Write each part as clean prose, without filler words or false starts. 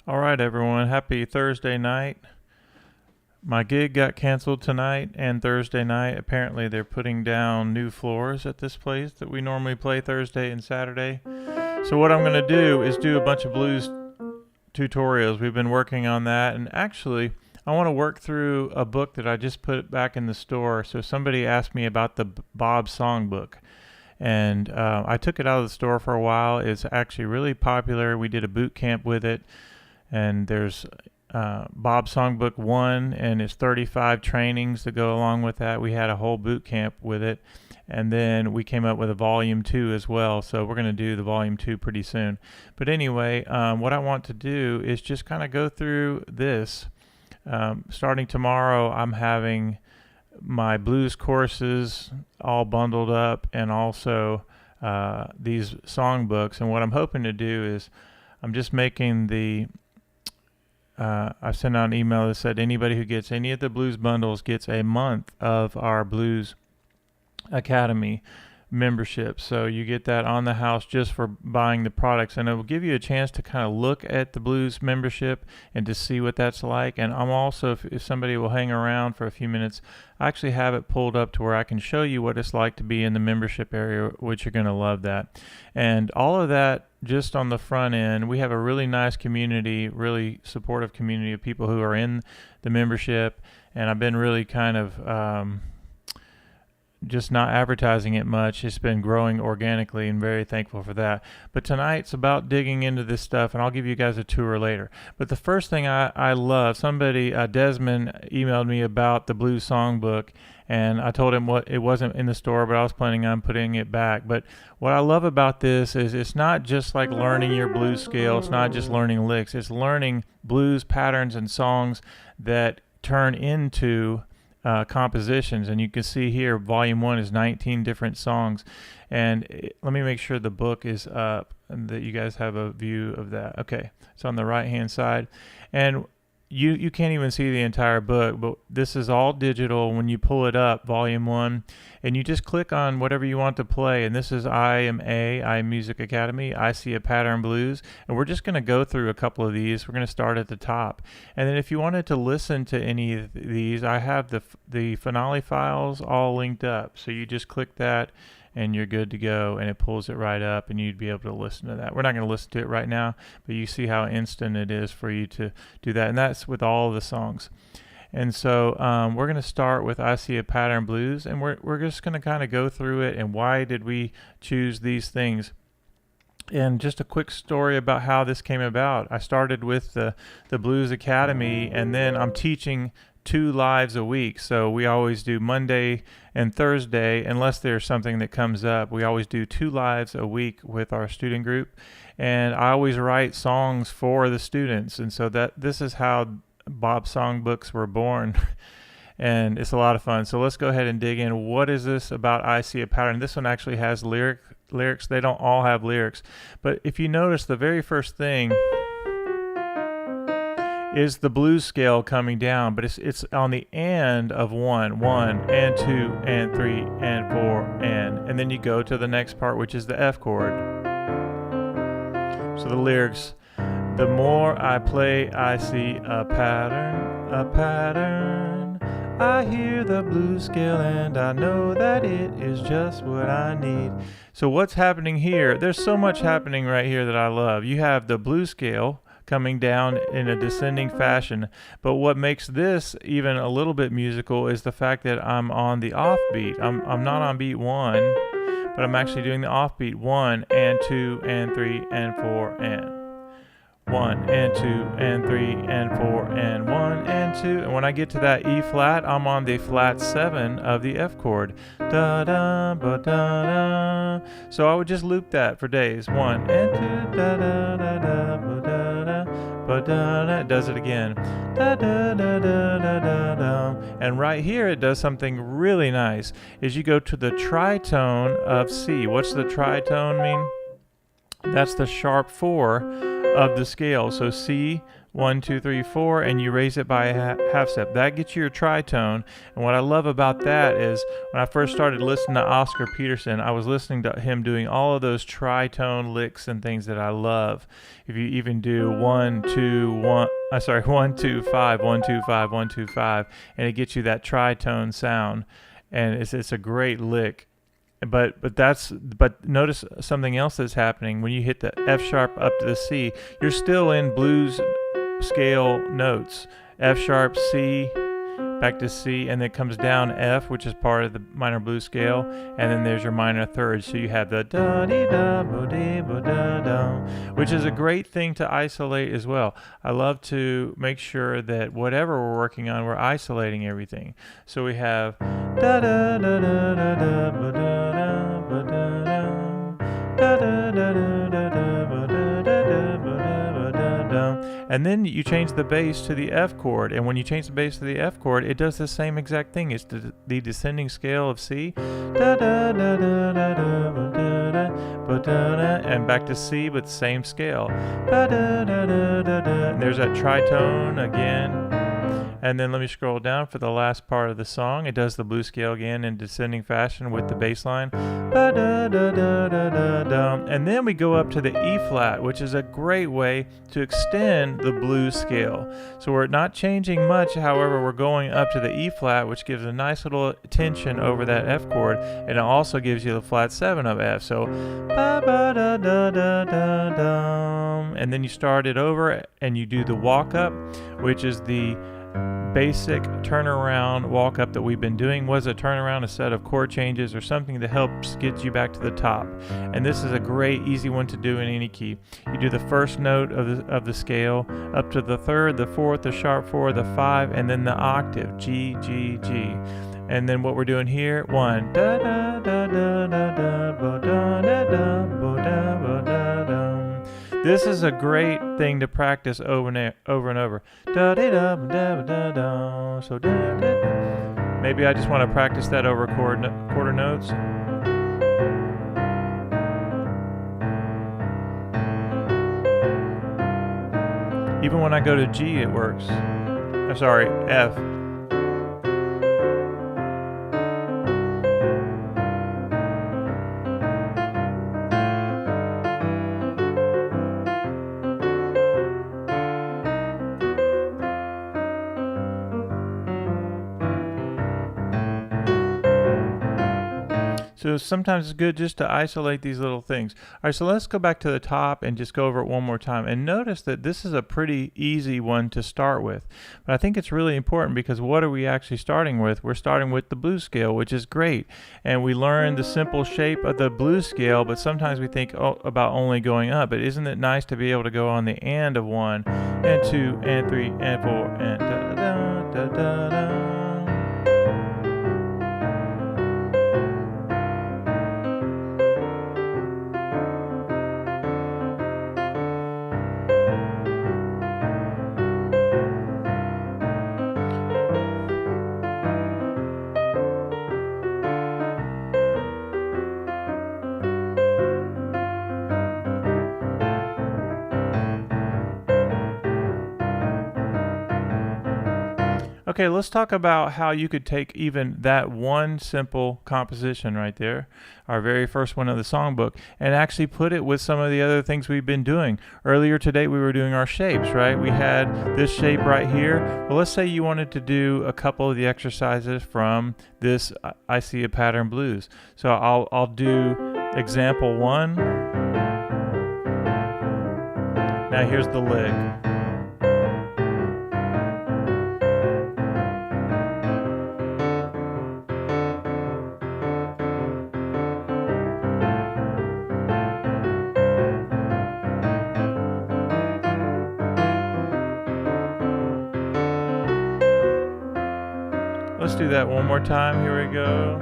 All right, everyone. Happy Thursday night. My gig got canceled tonight and Thursday night. Apparently, they're putting down new floors at this place that we normally play Thursday and Saturday. So, what I'm going to do is do a bunch of blues tutorials. We've been working on that, and actually, I want to work through a book that I just put back in the store. So, somebody asked me about the Bob Songbook. And I took it out of the store for a while. It's actually really popular. We did a boot camp with it. And there's Bob Songbook 1, and it's 35 trainings that go along with that. We had a whole boot camp with it. And then we came up with a volume 2 as well. So we're going to do the volume 2 pretty soon. But anyway, what I want to do is just kind of go through this. Starting tomorrow, I'm having my blues courses all bundled up, and also these songbooks. And what I'm hoping to do is I'm just making the I sent out an email that said anybody who gets any of the blues bundles gets a month of our Blues Academy membership. So you get that on the house just for buying the products, and it will give you a chance to kind of look at the blues membership and to see what that's like. And I'm also, if somebody will hang around for a few minutes, I actually have it pulled up to where I can show you what it's like to be in the membership area, which you're going to love that. And all of that just on the front end. We have a really nice community, really supportive community of people who are in the membership, and I've been really kind of just not advertising it much. It's been growing organically, and very thankful for that. But tonight's about digging into this stuff, and I'll give you guys a tour later. But the first thing I love, somebody, Desmond, emailed me about the Blues Songbook, and I told him it wasn't in the store, but I was planning on putting it back. But what I love about this is it's not just like learning your blues scale. It's not just learning licks. It's learning blues patterns and songs that turn into compositions. And you can see here volume 1 is 19 different songs, and let me make sure the book is up and that you guys have a view of that. Okay, it's on the right hand side, and you can't even see the entire book, but this is all digital. When you pull it up, volume 1, and you just click on whatever you want to play, and this is iMusicAcademy, I See a Pattern Blues, and we're just going to go through a couple of these. We're going to start at the top, and then if you wanted to listen to any of these, I have the finale files all linked up, so you just click that and you're good to go, and it pulls it right up, and you'd be able to listen to that. We're not going to listen to it right now, but you see how instant it is for you to do that, and that's with all of the songs. And so we're going to start with I See a Pattern Blues, and we're just going to kind of go through it and why did we choose these things. And just a quick story about how this came about. I started with the Blues Academy, and then I'm teaching 2 lives a week. So we always do Monday and Thursday, unless there's something that comes up. We always do 2 lives a week with our student group, and I always write songs for the students. And so this is how Bob Songbooks were born. And it's a lot of fun. So let's go ahead and dig in. What is this about I See a Pattern? This one actually has lyrics. They don't all have lyrics, but if you notice, the very first thing is the blues scale coming down, but it's on the end of 1 and 2 and 3 and 4 and then you go to the next part, which is the F chord. So the lyrics: the more I play, I see a pattern. I hear the blues scale and I know that it is just what I need. So what's happening here? There's so much happening right here that I love. You have the blues scale coming down in a descending fashion, but what makes this even a little bit musical is the fact that I'm on the offbeat. I'm not on beat 1, but I'm actually doing the offbeat: 1 and 2 and 3 and 4 and 1 and 2 and 3 and 4 and 1 and 2. And when I get to that E flat, I'm on the flat 7 of the F chord. Da da ba da da. So I would just loop that for days. 1 and 2 da da da da ba da da ba da da. It does it again. Da da da da da da da. And right here it does something really nice. Is you go to the tritone of C. What's the tritone mean? That's the sharp 4 of the scale. So C, 1, 2, 3, 4, and you raise it by a half step. That gets you your tritone. And what I love about that is when I first started listening to Oscar Peterson, I was listening to him doing all of those tritone licks and things that I love. If you even do 1, 2, 1, 1, 2, 5, 1, 2, 5, 1, 2, 5, and it gets you that tritone sound, and it's a great lick. But notice something else that's happening when you hit the F sharp up to the C. You're still in blues scale notes. F sharp, C, back to C, and then it comes down F, which is part of the minor blues scale, and then there's your minor third. So you have the da dee da bo dee bo da da, which is a great thing to isolate as well. I love to make sure that whatever we're working on, we're isolating everything. So we have da da da da da da bo da da bo da da da da da da da bo da da da bo da da da. And then you change the bass to the F chord, and when you change the bass to the F chord, it does the same exact thing. It's the descending scale of C, da da da da da da da da da, and back to C, but same scale, da da da da da da. And there's that tritone again. And then let me scroll down for the last part of the song. It does the blues scale again in descending fashion with the bass line. And then we go up to the E flat, which is a great way to extend the blues scale. So we're not changing much, however, we're going up to the E flat, which gives a nice little tension over that F chord, and it also gives you the flat 7 of F. So and then you start it over and you do the walk up, which is the basic turnaround walk up that we've been doing. Was a turnaround, a set of chord changes or something that helps get you back to the top. And this is a great easy one to do in any key. You do the first note of the scale up to the third, the fourth, the sharp 4, the 5, and then the octave G G G. And then what we're doing here, 1 da da da da da da bo da da da bo da bo da da. This is a great thing to practice over and over. Da da da da da da. So da da da. Maybe I just want to practice that over quarter notes. Even when I go to G, it works. I'm sorry, F. So sometimes it's good just to isolate these little things. All right, so let's go back to the top and just go over it one more time. And notice that this is a pretty easy one to start with. But I think it's really important because what are we actually starting with? We're starting with the blues scale, which is great. And we learn the simple shape of the blues scale, but sometimes we think about only going up. But isn't it nice to be able to go on the and of 1 and 2 and 3 and 4 and da da da da da. Okay, let's talk about how you could take even that one simple composition right there, our very first one of the songbook, and actually put it with some of the other things we've been doing. Earlier today we were doing our shapes, right? We had this shape right here. Well, let's say you wanted to do a couple of the exercises from this I See a Pattern Blues. So I'll do example 1. Now here's the lick. Let's do that one more time. Here we go.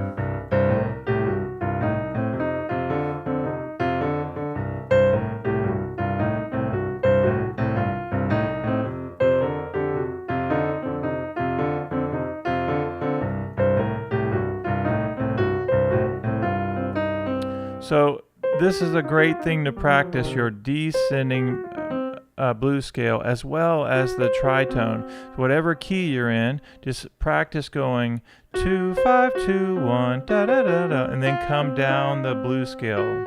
So this is a great thing to practice your descending blues scale as well as the tritone. Whatever key you're in, just practice going 2 5 2 1 da da da da, and then come down the blues scale.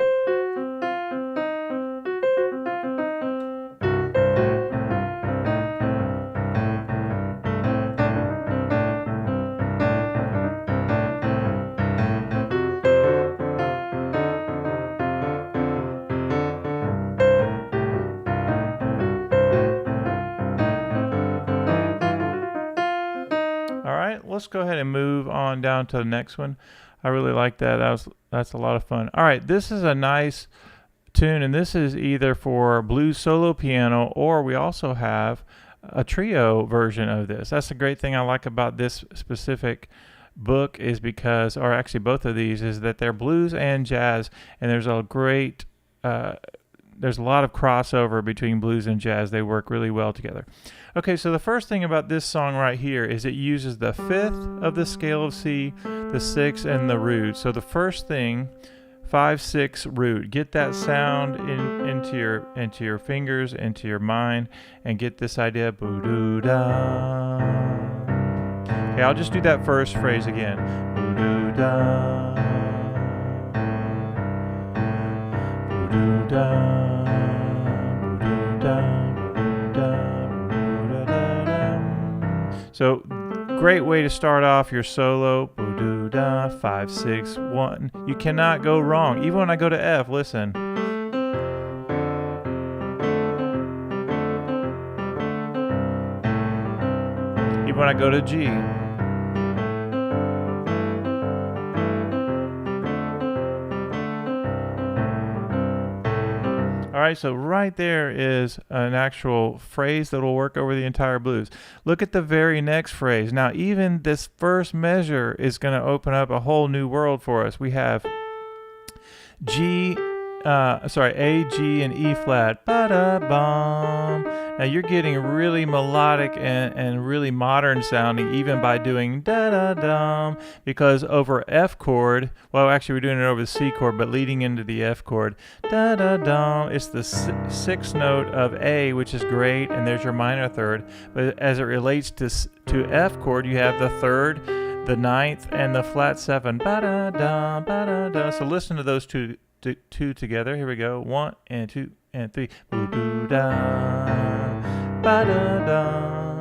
Let's go ahead and move on down to the next one. I really like that. That's a lot of fun. All right, this is a nice tune, and this is either for blues solo piano, or we also have a trio version of this. That's the great thing I like about this specific book, is because, or actually both of these, is that they're blues and jazz, and there's a great there's a lot of crossover between blues and jazz. They work really well together. Okay, so the first thing about this song right here is it uses the 5th of the scale of C, the 6th, and the root. So the first thing, 5 6 root. Get that sound into your fingers, into your mind, and get this idea. Boo-doo-da. Okay, I'll just do that first phrase again. Boo-doo-da. Boo-doo-da. So, great way to start off your solo. 5 6 1. You cannot go wrong. Even when I go to F, listen. Even when I go to G. All right, so right there is an actual phrase that will work over the entire blues. Look at the very next phrase. Now, even this first measure is going to open up a whole new world for us. We have A, G, and E flat. Ba-da-bum. Now you're getting really melodic and really modern sounding even by doing da-da-dum, because over F chord, well actually we're doing it over the C chord, but leading into the F chord, da-da-dum, it's the 6th note of A, which is great, and there's your minor third. But as it relates to F chord, you have the 3rd, the 9th, and the flat 7. Ba-da-dum, ba-da-dum. So listen to those two together. Here we go. 1 and 2 and 3. Boo-doo-da, ba-da-da,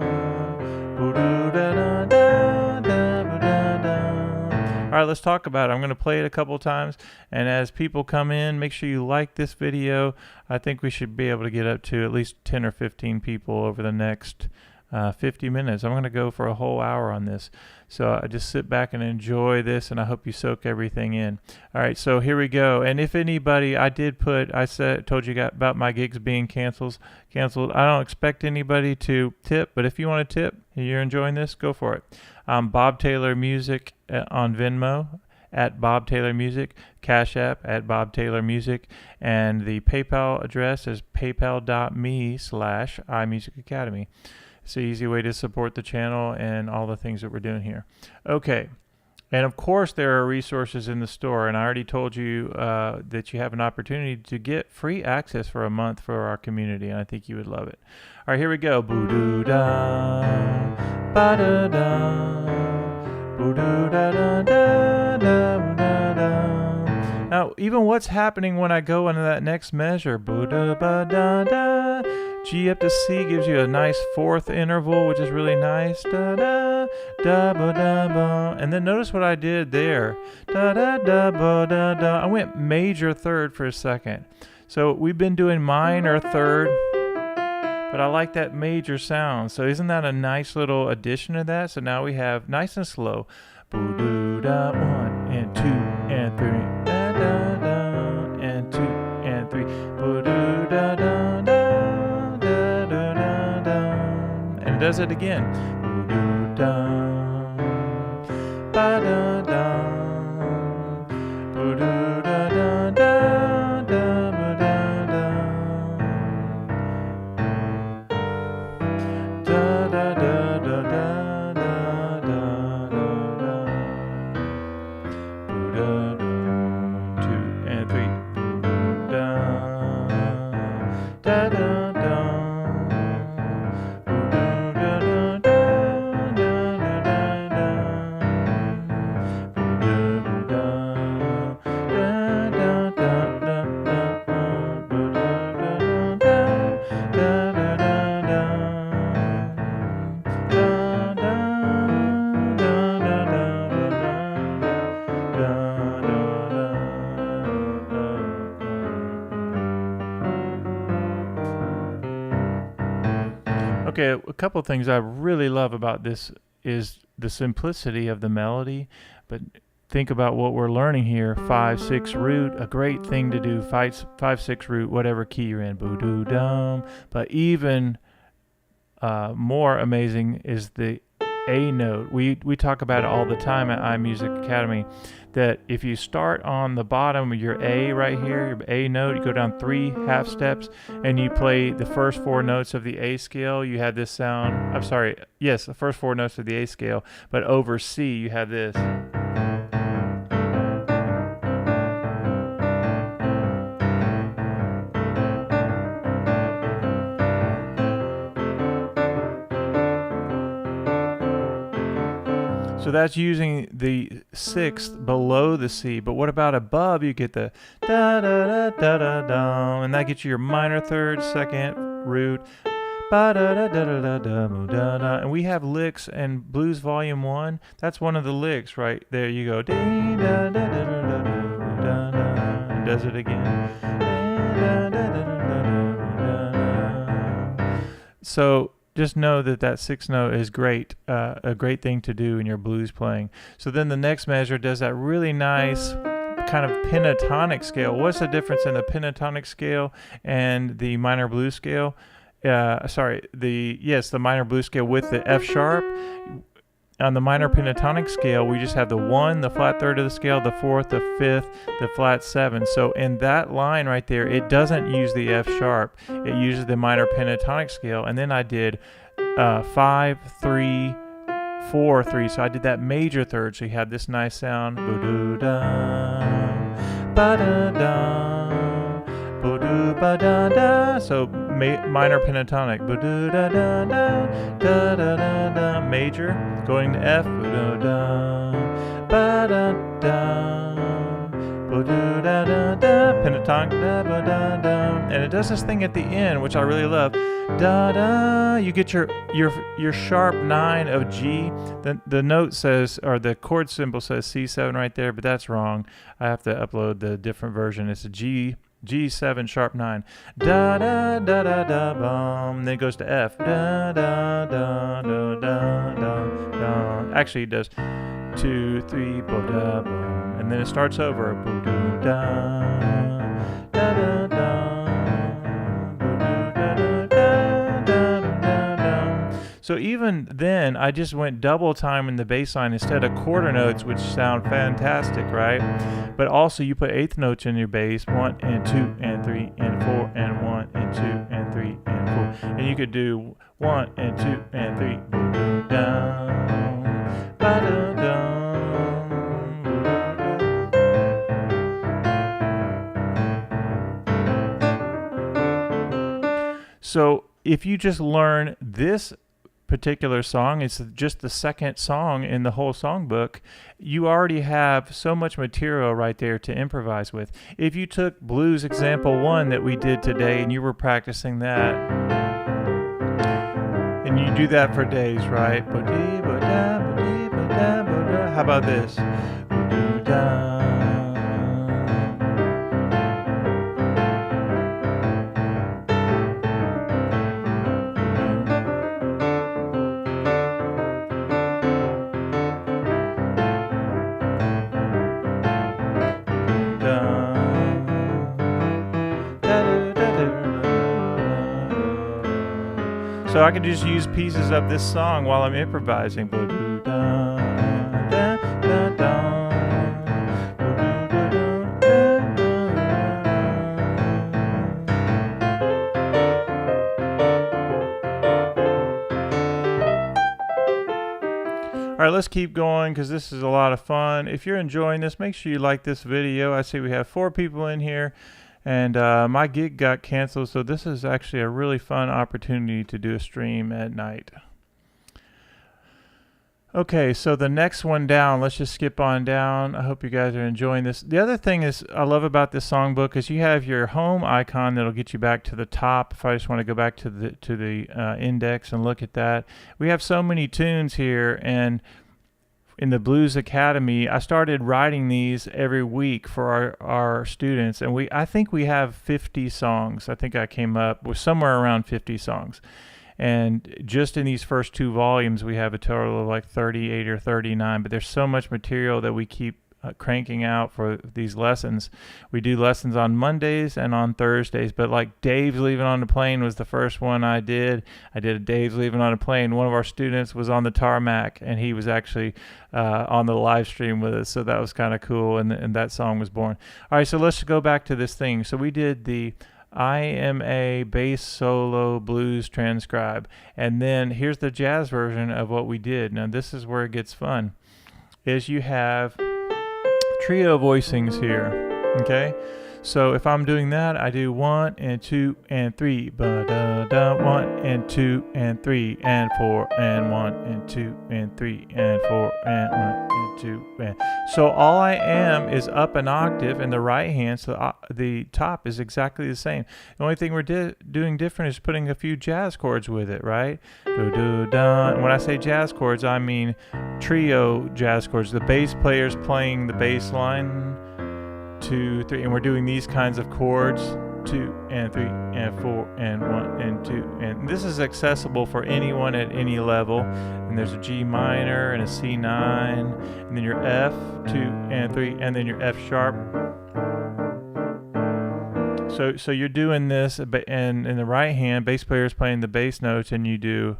boo-doo-da-da-da, boo-da-da. All right, let's talk about it. I'm going to play it a couple times, and as people come in, make sure you like this video. I think we should be able to get up to at least 10 or 15 people over the next 50 minutes. I'm going to go for a whole hour on this. So I just sit back and enjoy this, and I hope you soak everything in. All right, so here we go. And if anybody, told you about my gigs being canceled. I don't expect anybody to tip, but if you want to tip and you're enjoying this, go for it. Bob Taylor Music on Venmo at Bob Taylor Music, Cash App at Bob Taylor Music, and the PayPal address is paypal.me/iMusicAcademy. It's an easy way to support the channel and all the things that we're doing here. Okay, and of course there are resources in the store, and I already told you that you have an opportunity to get free access for a month for our community, and I think you would love it. All right, here we go. Boo-doo-da, ba-da-da, boo-doo-da-da-da-da-da-da. Now, even what's happening when I go into that next measure, boo-da-ba-da-da, G up to C gives you a nice 4th interval, which is really nice. Da da da ba da ba. And then notice what I did there. Da da da ba da da. I went major 3rd for a second. So we've been doing minor 3rd, but I like that major sound. So isn't that a nice little addition to that? So now we have nice and slow. Boo doo da 1 and 2 and 3. Da da da and 2 and 3. Boo doo da da da. And it does it again. Boo-doo-da, ba-da-da, boo-doo-da-da-da, ba-da-da, da-da-da-da-da-da-da-da, boo-da-da, 2 and 3, boo-da, da-da-da. Okay, a couple of things I really love about this is the simplicity of the melody, but think about what we're learning here. 5/6 root, a great thing to do. 5/6 root, whatever key you're in. Boo-doo-dum. But even more amazing is the A note. We talk about it all the time at iMusicAcademy, that if you start on the bottom of your A right here, your A note, you go down 3 half steps and you play the first 4 notes of the A scale, you have this sound. I'm sorry, yes, the first 4 notes of the A scale, but over C you have this. So that's using the 6th below the C. But what about above? You get the da da da da da da, and that gets you your minor third, second, root, ba da da da da da da da. And we have licks in Blues Volume 1. That's one of the licks right there. You go dee da da da da da da da, and does it again. Da, da, da, da, da, da. So just know that that 6th note is great, a great thing to do in your blues playing. So then the next measure does that really nice kind of pentatonic scale. What's the difference in the pentatonic scale and the minor blues scale? The minor blues scale with the F sharp. On the minor pentatonic scale, we just have the 1, the flat third of the scale, the 4th, the 5th, the flat 7. So in that line right there, it doesn't use the F sharp. It uses the minor pentatonic scale. And then I did 5, 3, 4, 3. So I did that major third. So you have this nice sound. Boo-doo-dum, ba-da-dum, boo-doo-ba-da-da. So minor pentatonic. Boo-doo-da-da-da, da-da-da-da. Major. Going to F, ba-da-da, ba-da-da, ba-da-da-da, pentatonic, da-ba-da-da, and it does this thing at the end, which I really love. Da-da, you get your sharp 9 of G. The note says, or the chord symbol says C7 right there, but that's wrong. I have to upload the different version. It's a G7 sharp 9. Da da da da da bum. Then it goes to F. Da da da da da da da. Actually, it does 2, 3, bo da bum, and then it starts over. Bo do da da da da. So even then, I just went double time in the bass line instead of quarter notes, which sound fantastic, right? But also you put 8th notes in your bass, 1 and 2 and 3 and 4 and 1 and 2 and 3 and 4. And you could do 1 and 2 and 3, down, ba-da-dum. So if you just learn this particular song, it's just the 2nd song in the whole songbook, you already have so much material right there to improvise with. If you took blues example 1 that we did today and you were practicing that, and you do that for days, right? How about this? So I can just use pieces of this song while I'm improvising. All right, let's keep going because this is a lot of fun. If you're enjoying this, make sure you like this video. I see we have 4 people in here. And my gig got canceled, so this is actually a really fun opportunity to do a stream at night. Okay, so the next one down, let's just skip on down. I hope you guys are enjoying this. The other thing is I love about this songbook is you have your home icon that'll get you back to the top. If I just want to go back to the index and look at that, we have so many tunes here, and in the Blues Academy, I started writing these every week for our students, and I think we have 50 songs. I think I came up with somewhere around 50 songs. And just in these first 2 volumes, we have a total of like 38 or 39, but there's so much material that we keep cranking out for these lessons. We do lessons on Mondays and on Thursdays, but like Dave's Leaving on the Plane was the first one I did. I did a Dave's Leaving on a Plane. One of our students was on the tarmac, and he was actually on the live stream with us, so that was kind of cool, and that song was born. All right, so let's go back to this thing. So we did the I am a bass solo blues transcribe, and then here's the jazz version of what we did. Now this is where it gets fun, is you have trio voicings here, okay? So if I'm doing that, I do 1 and 2 and 3, ba-da-da, 1 and 2 and 3 and 4 and 1 and 2 and 3 and 4 and 1 and 2 and... So all I am is up an octave in the right hand, so the top is exactly the same. The only thing we're doing different is putting a few jazz chords with it, right? Do-do-da. And when I say jazz chords, I mean trio jazz chords. The bass player's playing the bass line, 2, 3, and we're doing these kinds of chords, 2 and 3 and 4 and 1 and 2, and this is accessible for anyone at any level. And there's a G minor and a C9, and then your F, 2 and 3, and then your F sharp. So you're doing this, and in the right hand, bass player is playing the bass notes, and you do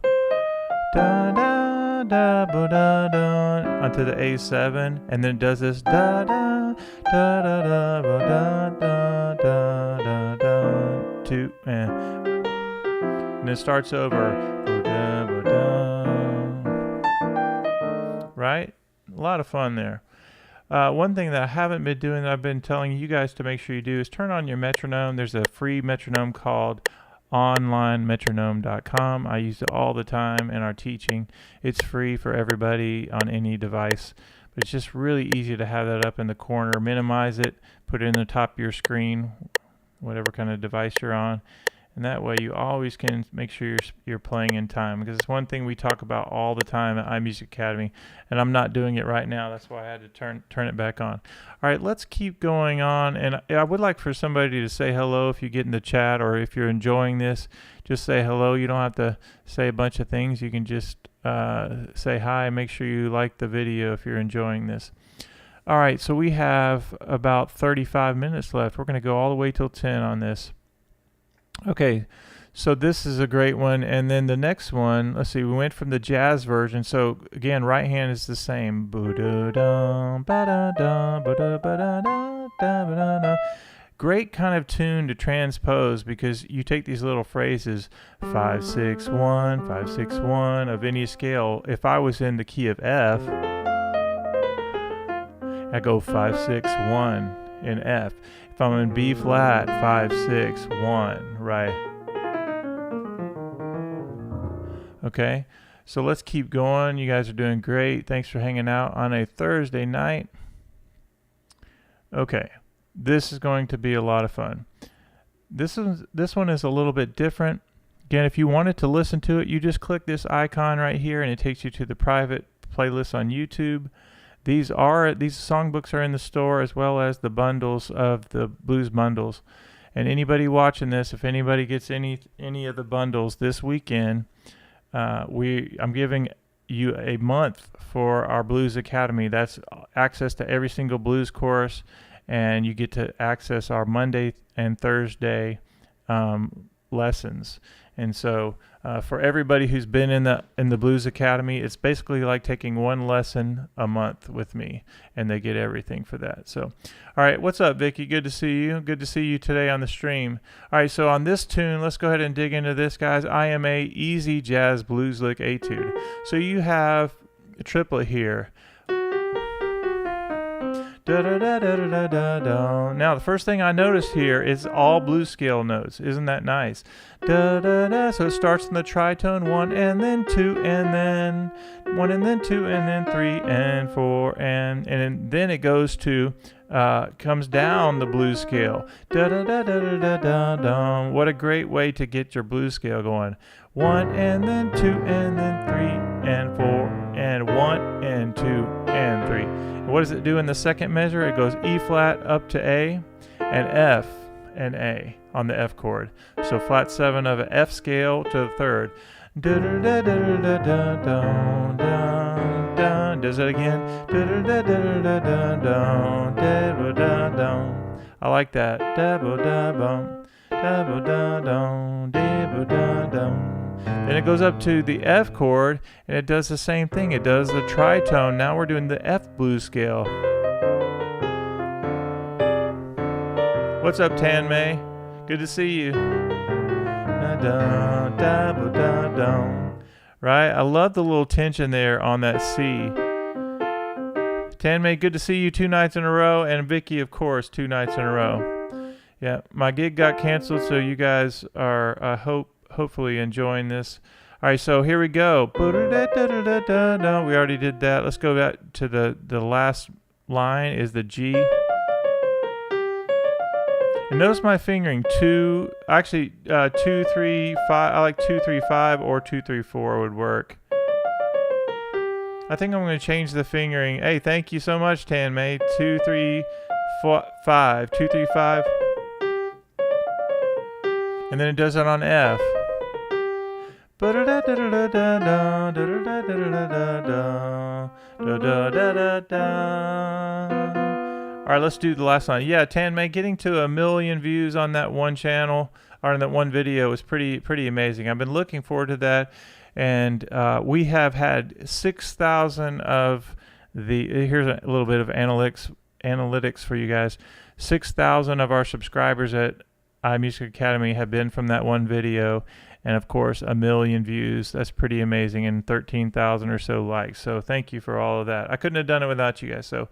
da da da ba da da onto the A7, and then it does this da da da da da ba da da da da da 2 and it starts over, ba-da, ba-da. Right? A lot of fun there. One thing that I haven't been doing that I've been telling you guys to make sure you do is turn on your metronome. There's a free metronome called onlinemetronome.com. I use it all the time in our teaching. It's free for everybody on any device, but it's just really easy to have that up in the corner. Minimize it, put it in the top of your screen, whatever kind of device you're on, and that way you always can make sure you're playing in time, because it's one thing we talk about all the time at iMusicAcademy, and I'm not doing it right now. That's why I had to turn it back on. All right, let's keep going on, and I would like for somebody to say hello if you get in the chat, or if you're enjoying this, just say hello. You don't have to say a bunch of things. You can just say hi. Make sure you like the video if you're enjoying this. All right, so we have about 35 minutes left. We're going to go all the way till 10 on this. Okay, so this is a great one, and then the next one, let's see, we went from the jazz version. So again, right hand is the same. Great kind of tune to transpose, because you take these little phrases, 5, 6, 1, 5, 6, 1 of any scale. If I was in the key of F, I go 5, 6, 1 in F. If I'm in B flat, 5, 6, 1, right? Okay, so let's keep going. You guys are doing great. Thanks for hanging out on a Thursday night. Okay, this is going to be a lot of fun. This one is a little bit different. Again, if you wanted to listen to it, you just click this icon right here, and it takes you to the private playlist on YouTube. These songbooks are in the store, as well as the bundles of the blues bundles. And anybody watching this, if anybody gets any of the bundles this weekend, I'm giving you a month for our Blues Academy. That's access to every single blues course, and you get to access our Monday and Thursday lessons. And so for everybody who's been in the Blues Academy, it's basically like taking one lesson a month with me, and they get everything for that. So, all right, what's up, Vicky? Good to see you. Good to see you today on the stream. All right, so on this tune, let's go ahead and dig into this, guys. I am a easy jazz blues lick etude. So you have a triplet here. Da, da, da, da, da, da, da. Now the first thing I notice here is all blues scale notes. Isn't that nice? Da, da, da. So it starts in the tritone, 1 and then 2 and then 1 and then 2 and then 3 and 4 and then it goes to comes down the blues scale. Da, da, da, da, da, da, da, da. What a great way to get your blues scale going. 1 and then 2 and then 3 and 4 and 1 and 2 and 3. What does it do in the second measure? It goes E flat up to A and F and A on the F chord. So flat 7 of an F scale to the third. Does it again. I like that. Then it goes up to the F chord, and it does the same thing. It does the tritone. Now we're doing the F blues scale. What's up, Tan May? Good to see you. Right? I love the little tension there on that C. Tan May, good to see you 2 nights in a row. And Vicky, of course, 2 nights in a row. Yeah, my gig got canceled, so you guys are, hopefully enjoying this. All right, so here we go. We already did that. Let's go back to the last line is the G. And notice my fingering 2, 2, 3, 5. I like 2, 3, 5 or 2, 3, 4 would work. I think I'm going to change the fingering. Hey, thank you so much, Tan May. 2, 3, 4, 5. 2, 3, 5. And then it does it on F. All right, let's do the last line. Yeah, Tan May, getting to 1 million views on that one channel or on that one video was pretty amazing. I've been looking forward to that, and we have had 6,000 of the. Here's a little bit of analytics for you guys. 6,000 of our subscribers at iMusicAcademy have been from that one video, and of course 1 million views. That's pretty amazing, and 13,000 or so likes. So thank you for all of that. I couldn't have done it without you guys. So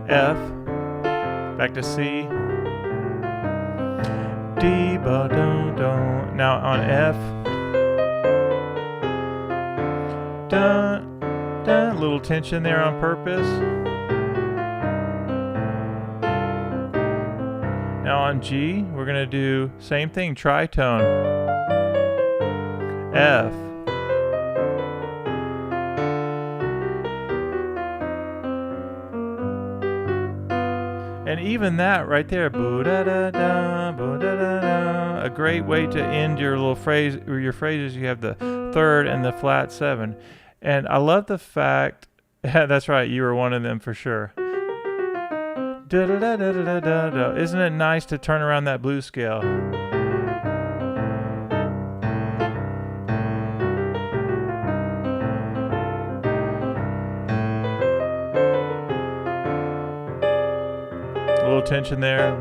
F, back to C, D, ba do do. Now on F, a little tension there on purpose. Now on G, we're going to do same thing, tritone. F. And even that right there, a great way to end your little phrase or your phrases. You have the third and the flat 7. And I love the fact, that's right, you were one of them for sure. Isn't it nice to turn around that blues scale? A little tension there.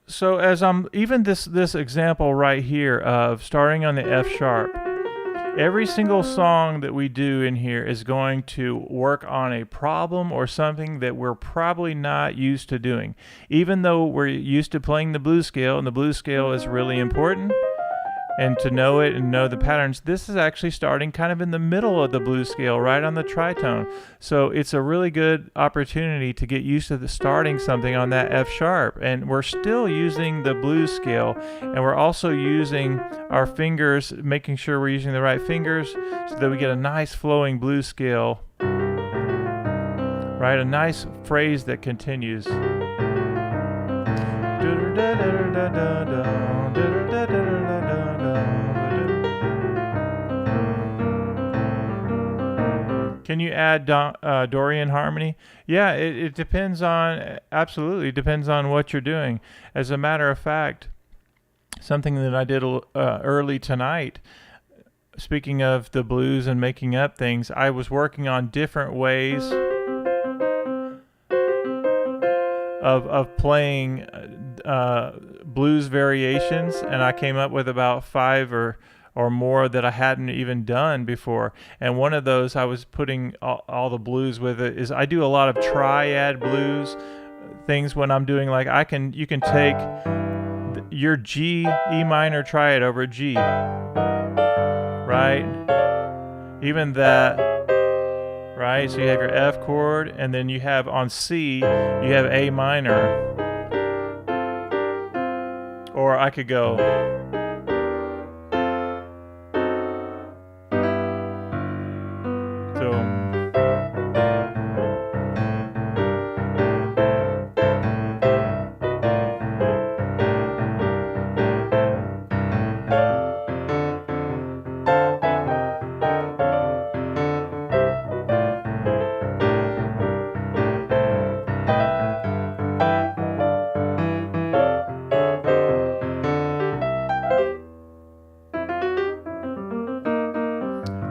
So as I'm even this example right here of starting on the F sharp, every single song that we do in here is going to work on a problem or something that we're probably not used to doing. Even though we're used to playing the blues scale, and the blues scale is really important, and to know it and know the patterns, this is actually starting kind of in the middle of the blues scale, right on the tritone. So it's a really good opportunity to get used to starting something on that F sharp. And we're still using the blues scale, and we're also using our fingers, making sure we're using the right fingers so that we get a nice flowing blues scale, right? A nice phrase that continues. Can you add Dorian harmony? Yeah, it depends on, absolutely depends on what you're doing. As a matter of fact, something that I did early tonight, speaking of the blues and making up things, I was working on different ways of playing blues variations, and I came up with about 5 or more that I hadn't even done before. And one of those I was putting all the blues with it is I do a lot of triad blues things when I'm doing, like you can take your G, E minor triad over G, right? Even that, right? So you have your F chord, and then you have on C, you have A minor. Or I could go. So.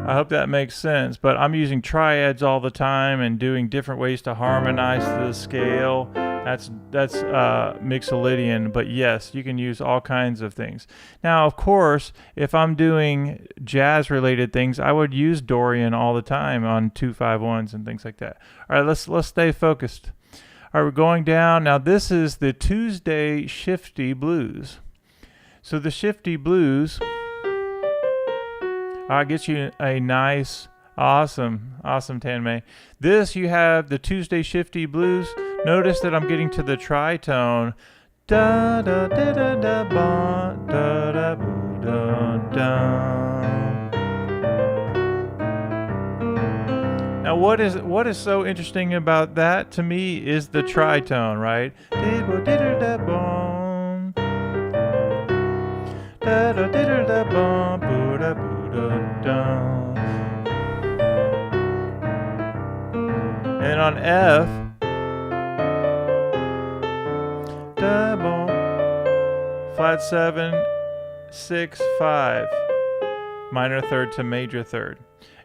I hope that makes sense, but I'm using triads all the time and doing different ways to harmonize the scale. That's Mixolydian, but yes, you can use all kinds of things. Now, of course, if I'm doing jazz-related things, I would use Dorian all the time on 2-5-1s and things like that. All right, let's stay focused. All right, we're going down. Now, this is the Tuesday Shifty Blues. So the Shifty Blues gets you a nice, awesome Tanmay. This, you have the Tuesday Shifty Blues. Notice that I'm getting to the tritone. Da da da da da ba da da boo da da. Now, what is so interesting about that to me is the tritone, right? And on F, flat 7, 6, 5, minor third to major third.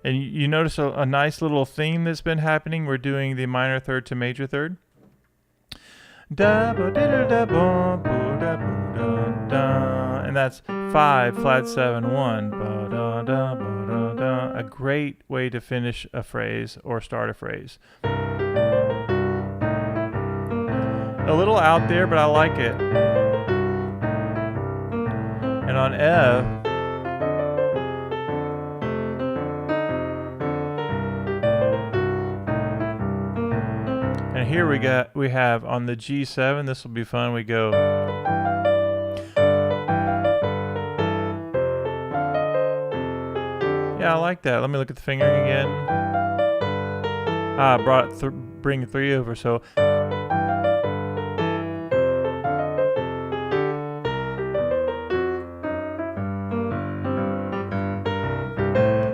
And you notice a nice little theme that's been happening. We're doing the minor third to major third. And that's 5, flat 7, 1. A great way to finish a phrase or start a phrase. A little out there, but I like it. And on F, and here we have on the G7, this will be fun, we go. Yeah, I like that. Let me look at the fingering again. Bring 3 over, so.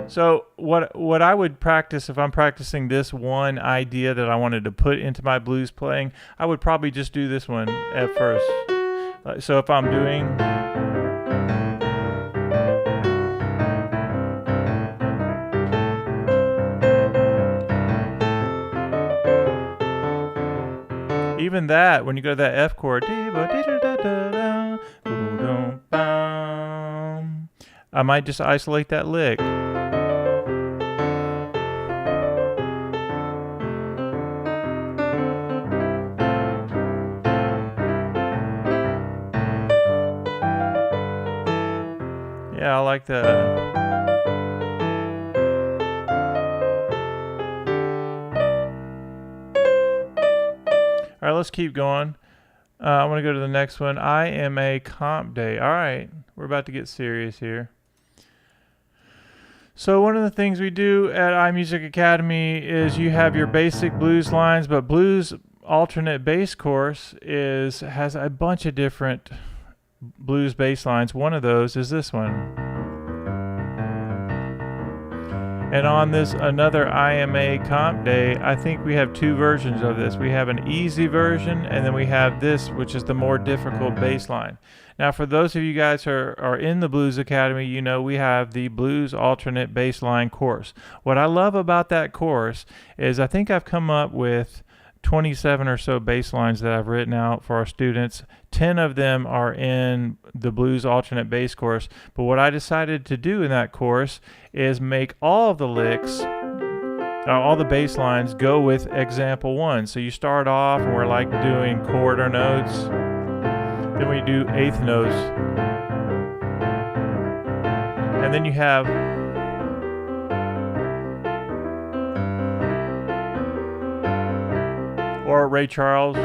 So what I would practice if I'm practicing this one idea that I wanted to put into my blues playing, I would probably just do this one at first. So if I'm doing, even that, when you go to that F chord, I might just isolate that lick. Yeah, I like that. All right, let's keep going. I want to go to the next one. I am a comp day. All right, we're about to get serious here. So one of the things we do at iMusicAcademy is you have your basic blues lines, but blues alternate bass course has a bunch of different blues bass lines. One of those is this one. And on this another IMA comp day, I think we have 2 versions of this. We have an easy version, and then we have this, which is the more difficult bass line. Now, for those of you guys who are in the Blues Academy, you know we have the Blues Alternate Bass Line course. What I love about that course is I think I've come up with 27 or so bass lines that I've written out for our students. 10 of them are in the Blues Alternate Bass course. But what I decided to do in that course is make all of the licks, all the bass lines go with example 1. So you start off and we're like doing quarter notes. Then we do eighth notes. And then you have or Ray Charles.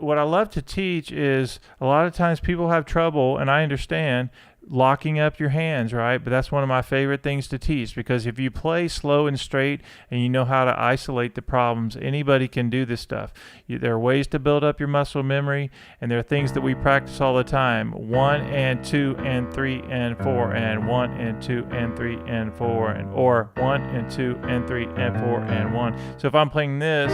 what I love to teach is a lot of times people have trouble, and I understand, locking up your hands, right? But that's one of my favorite things to teach, because if you play slow and straight and you know how to isolate the problems, anybody can do this stuff. There are ways to build up your muscle memory, and there are things that we practice all the time. 1 and 2 and 3 and 4 and 1 and 2 and 3 and 4 and or 1 and 2 and 3 and 4 and 1. So if I'm playing this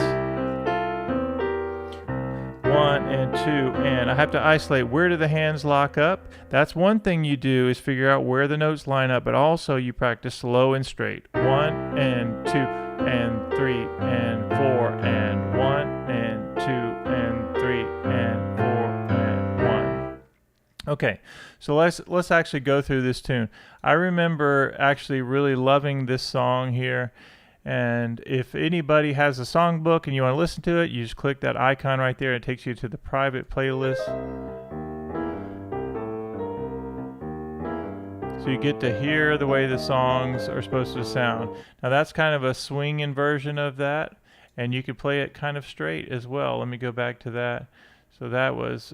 1 and 2, and I have to isolate where do the hands lock up. That's one thing you do, is figure out where the notes line up, but also you practice slow and straight. 1 and 2 and 3 and 4 and 1 and 2 and 3 and 4 and 1. Okay, so let's actually go through this tune. I remember actually really loving this song here. And if anybody has a songbook and you want to listen to it, you just click that icon right there. It takes you to the private playlist. So you get to hear the way the songs are supposed to sound. Now that's kind of a swinging version of that, and you could play it kind of straight as well. Let me go back to that. So that was...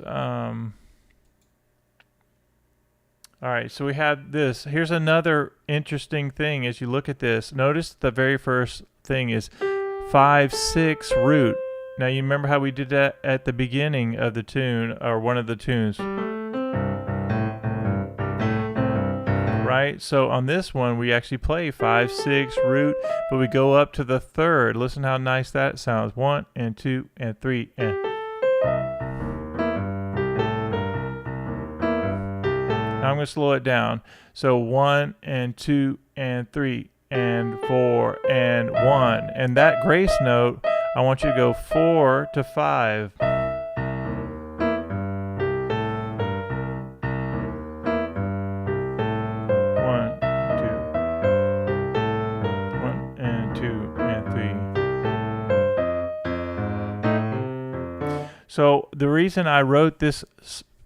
All right, so we have this. Here's another interesting thing as you look at this. Notice the very first thing is 5/6 root. Now you remember how we did that at the beginning of the tune, or one of the tunes. Right? So on this one we actually play 5/6 root, but we go up to the third. Listen how nice that sounds. 1 and 2 and 3 and... I'm going to slow it down. So 1 and 2 and 3 and 4 and 1. And that grace note, I want you to go 4 to 5. 1, 2. 1 and 2 and 3. So the reason I wrote this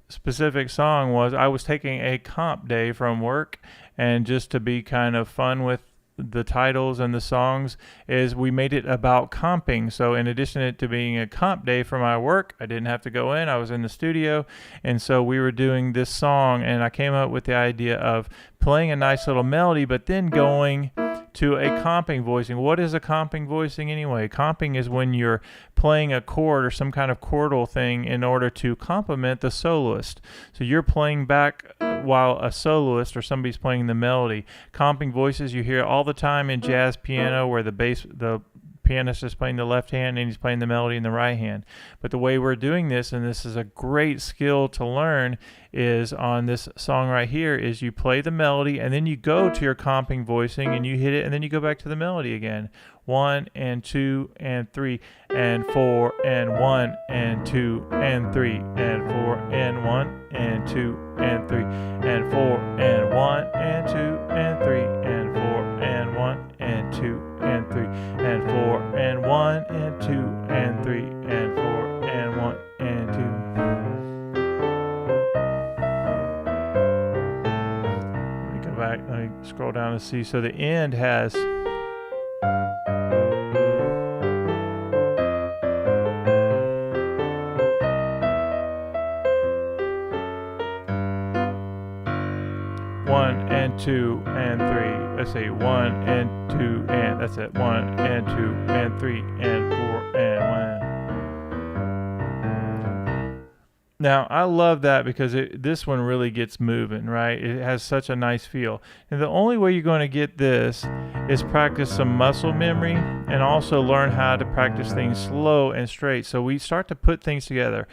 specific song was I was taking a comp day from work, and just to be kind of fun with the titles and the songs, is we made it about comping. So in addition to being a comp day for my work, I didn't have to go in, I was in the studio, and so we were doing this song, and I came up with the idea of playing a nice little melody but then going to a comping voicing. What is a comping voicing anyway? Comping is when you're playing a chord or some kind of chordal thing in order to complement the soloist. So you're playing back while a soloist or somebody's playing the melody. Comping voices you hear all the time in jazz piano, where the pianist is playing the left hand and he's playing the melody in the right hand. But the way we're doing this, and this is a great skill to learn, is on this song right here, is you play the melody and then you go to your comping voicing and you hit it, and then you go back to the melody again. 1 and 2 and 3 and 4 and 1 and 2 and 3 and 4 and 1 and 2 and 3 and 4 and 1 and 2 and 3 and 4 and 1 and 2 and 3 and 4 and 1 and 2 and 3 and 4 and 1 and 2. Let me go back. Let me scroll down to see. So the end has... one and 2 and 3. Let's say 1 and 2 and that's it. 1 and 2 and 3 and 4 and 1. Now I love that because this one really gets moving, right? It has such a nice feel. And the only way you're going to get this is practice some muscle memory, and also learn how to practice things slow and straight. So we start to put things together.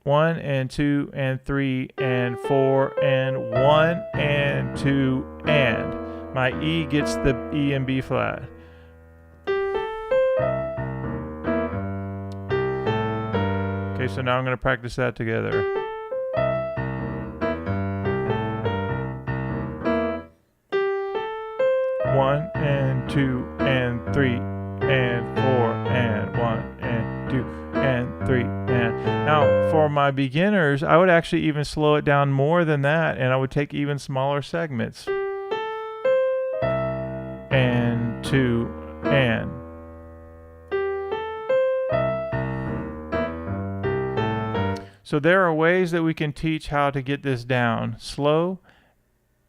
1 and 2 and 3 and 4 and 1 and 2 and. My E gets the E and B flat. Okay, so now I'm going to practice that together. One and 2 and 3 and 4 and 1 and 2 and 3 and... Now, for my beginners, I would actually even slow it down more than that, and I would take even smaller segments. And 2 and... So there are ways that we can teach how to get this down. Slow,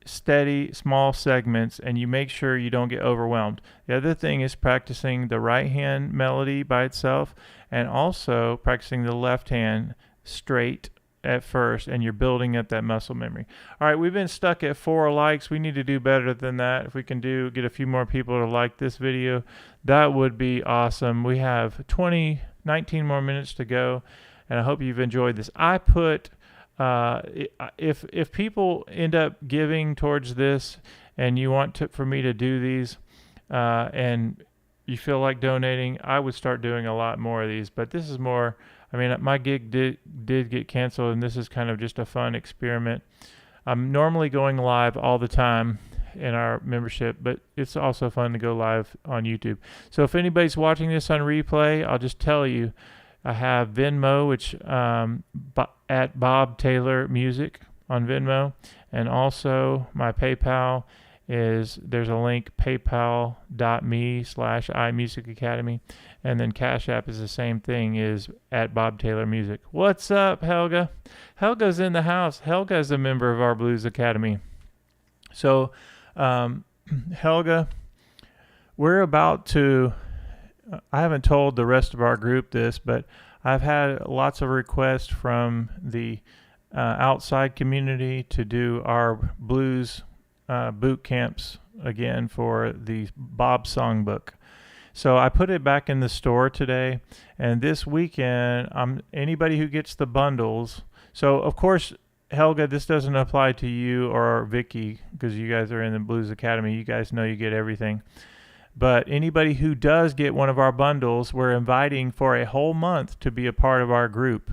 steady, small segments, and you make sure you don't get overwhelmed. The other thing is practicing the right hand melody by itself, and also practicing the left hand straight at first, and you're building up that muscle memory. All right, we've been stuck at 4 likes. We need to do better than that. If we can get a few more people to like this video, that would be awesome. We have 19 more minutes to go, and I hope you've enjoyed this. I put if people end up giving towards this, and you want for me to do these, and you feel like donating, I would start doing a lot more of these. But this is more, I mean, my gig did get canceled, and this is kind of just a fun experiment. I'm normally going live all the time in our membership, but it's also fun to go live on YouTube. So if anybody's watching this on replay, I'll just tell you, I have Venmo, which at Bob Taylor Music on Venmo, and also my PayPal there's a link, paypal.me/iMusicAcademy, and then Cash App is the same thing, is at Bob Taylor Music. What's up, Helga? Helga's in the house. Helga's a member of our Blues Academy. So, Helga, we're about to, I haven't told the rest of our group this, but I've had lots of requests from the outside community to do our blues boot camps again for the Bob Songbook. So I put it back in the store today, and this weekend, anybody who gets the bundles. So of course, Helga, this doesn't apply to you or Vicky, because you guys are in the Blues Academy. You guys know you get everything. But anybody who does get one of our bundles, we're inviting for a whole month to be a part of our group.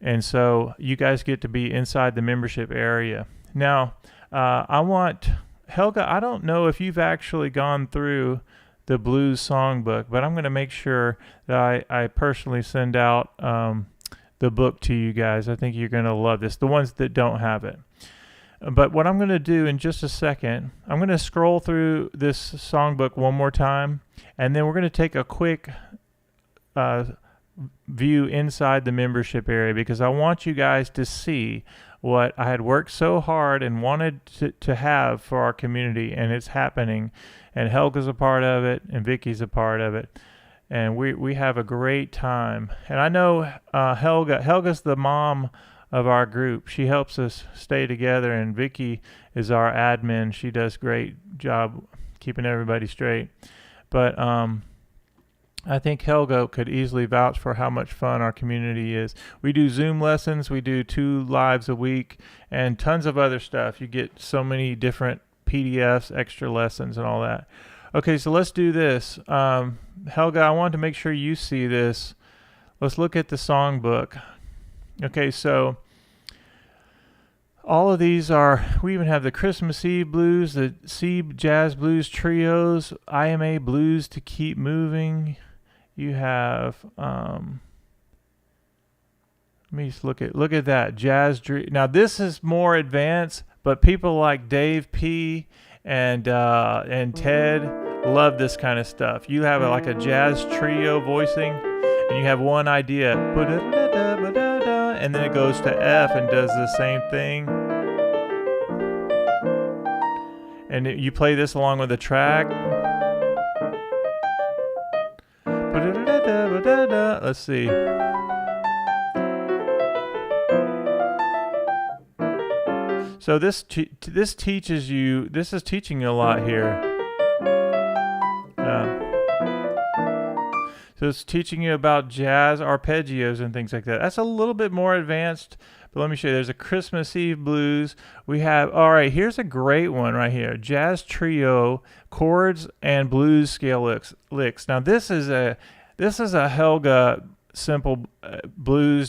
And so you guys get to be inside the membership area. Now, Helga, I don't know if you've actually gone through the Blues Songbook, but I'm going to make sure that I personally send out the book to you guys. I think you're going to love this, the ones that don't have it. But what I'm going to do in just a second, I'm going to scroll through this songbook one more time, and then we're going to take a quick view inside the membership area, because I want you guys to see what I had worked so hard and wanted to have for our community, and it's happening. And Helga's a part of it, and Vicky's a part of it. And we have a great time. And I know Helga's the mom of our group. She helps us stay together, and Vicky is our admin. She does a great job keeping everybody straight. But I think Helga could easily vouch for how much fun our community is. We do Zoom lessons. We do 2 lives a week, and tons of other stuff. You get so many different PDFs, extra lessons, and all that. Okay, so let's do this. Helga, I want to make sure you see this. Let's look at the songbook. Okay, so all of these we even have the Christmas Eve blues, the C Jazz Blues trios, IMA blues to keep moving. You have, let me just look at that, jazz. Now this is more advanced, but people like Dave P. and Ted love this kind of stuff. You have like a jazz trio voicing, and you have one idea, and then it goes to F and does the same thing. And you play this along with the track. Let's see. So this teaches you, this is teaching you a lot here. So it's teaching you about jazz arpeggios and things like that. That's a little bit more advanced, but let me show you. There's a Christmas Eve blues. We have, all right, here's a great one right here. Jazz trio, chords and blues scale licks. Now this is a Helga simple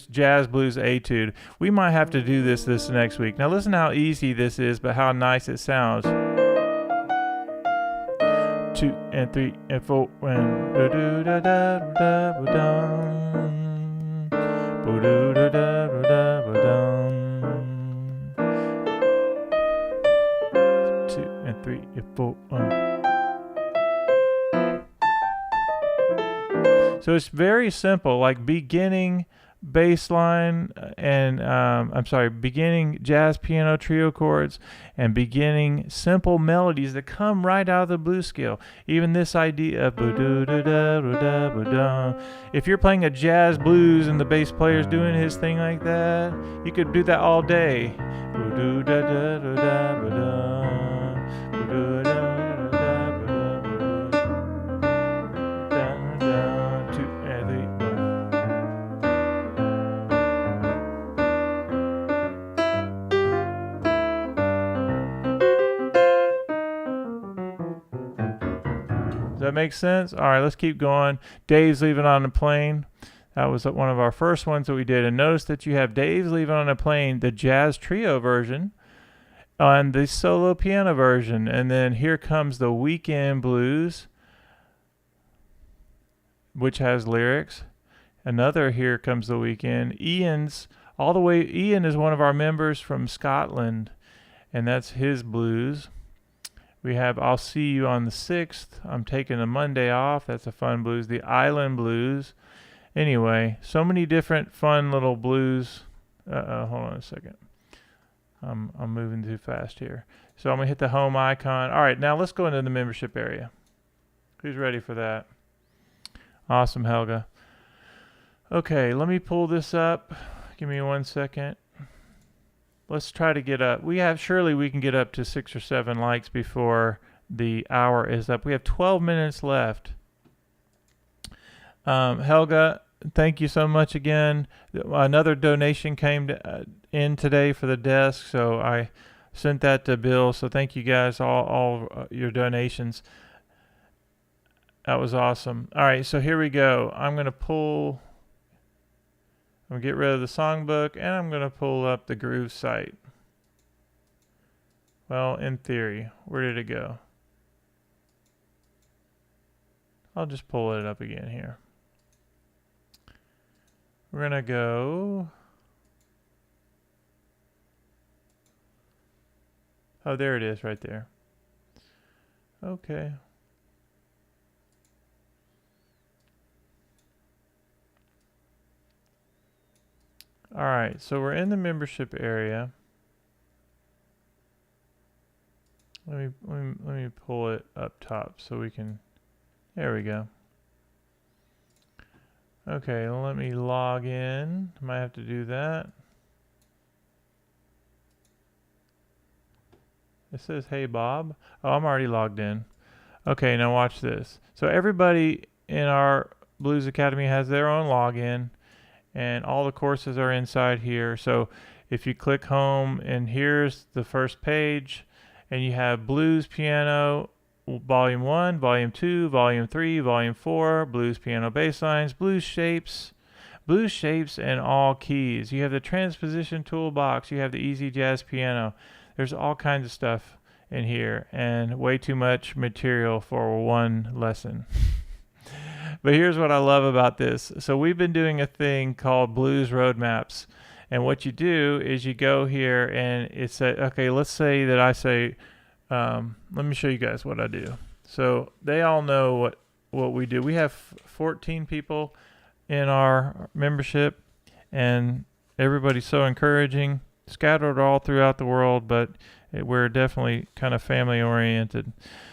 jazz blues etude. We might have to do this next week. Now listen how easy this is, but how nice it sounds. 2 and 3 and 4 and two and 3 and 4. So it's very simple, like beginning bass line beginning jazz piano trio chords and beginning simple melodies that come right out of the blues scale. Even this idea of if you're playing a jazz blues and the bass player's doing his thing like that, you could do that all day. Does that make sense? All right, let's keep going. Dave's Leaving on a Plane. That was one of our first ones that we did. And notice that you have Dave's Leaving on a Plane, the jazz trio version, and the solo piano version. And then Here Comes the Weekend Blues, which has lyrics. Another Here Comes the Weekend. Ian is one of our members from Scotland, and that's his blues. We have I'll See You on the 6th. I'm Taking a Monday Off. That's a fun blues. The Island Blues. Anyway, so many different fun little blues. Hold on a second. I'm moving too fast here. So I'm going to hit the home icon. All right, now let's go into the membership area. Who's ready for that? Awesome, Helga. Okay, let me pull this up. Give me 1 second. Let's try to get up. Surely we can get up to 6 or 7 likes before the hour is up. We have 12 minutes left. Helga, thank you so much again. Another donation came in today for the desk, so I sent that to Bill. So thank you guys, all your donations. That was awesome. All right, so here we go. I'm going to get rid of the songbook, and I'm going to pull up the Groove site. Well, in theory, where did it go? I'll just pull it up again here. We're going to go... Oh, there it is right there. Okay. All right, so we're in the membership area. Let me pull it up top so we can. There we go. Okay, let me log in. Might have to do that. It says, "Hey Bob." Oh, I'm already logged in. Okay, now watch this. So everybody in our Blues Academy has their own login, and all the courses are inside here. So if you click home, and here's the first page, and you have Blues Piano Volume 1, Volume 2, Volume 3, Volume 4, Blues Piano Basslines, Blues Shapes, and all keys. You have the Transposition Toolbox. You have the Easy Jazz Piano. There's all kinds of stuff in here, and way too much material for one lesson. But here's what I love about this. So we've been doing a thing called Blues Roadmaps. And what you do is you go here and it says, okay, let's say that I say, let me show you guys what I do. So they all know what we do. We have 14 people in our membership, and everybody's so encouraging, scattered all throughout the world, but we're definitely kind of family oriented.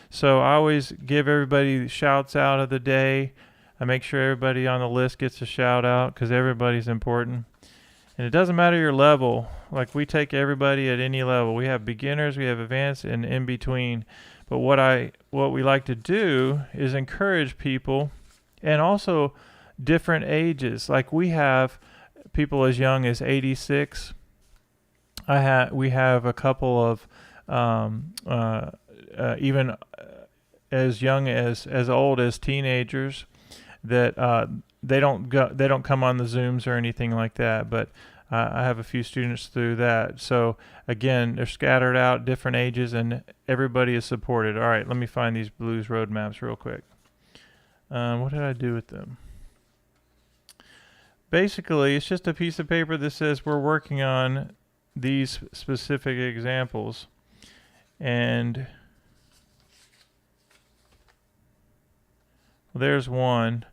So I always give everybody shouts out of the day. I make sure everybody on the list gets a shout out because everybody's important. And it doesn't matter your level. Like, we take everybody at any level. We have beginners, we have advanced, and in between. But what we like to do is encourage people, and also different ages. Like, we have people as young as 86. We have a couple of even as young as old as teenagers that they don't come on the Zooms or anything like that, but I have a few students through that. So again, they're scattered out, different ages, and everybody is supported. All right, let me find these Blues Roadmaps real quick. What did I do with them? Basically, it's just a piece of paper that says we're working on these specific examples, and there's one.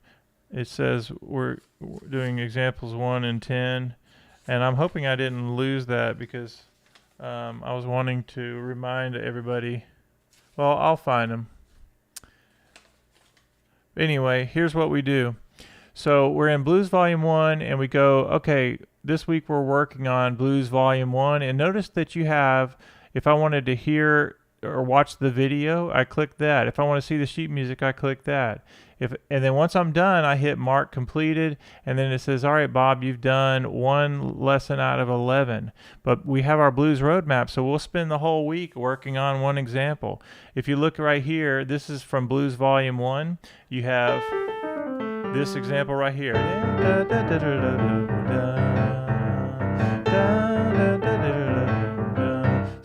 it says we're doing examples 1 and 10, and I'm hoping I didn't lose that because I was wanting to remind everybody. Well, I'll find them. Anyway, here's what we do. So we're in Blues Volume 1, and we go, okay, this week we're working on Blues Volume 1, and notice that you have, if I wanted to hear or watch the video, I click that. If I want to see the sheet music, I click that. And then once I'm done, I hit Mark Completed, and then it says, all right, Bob, you've done 1 lesson out of 11. But we have our blues roadmap, so we'll spend the whole week working on one example. If you look right here, this is from Blues Volume 1. You have this example right here.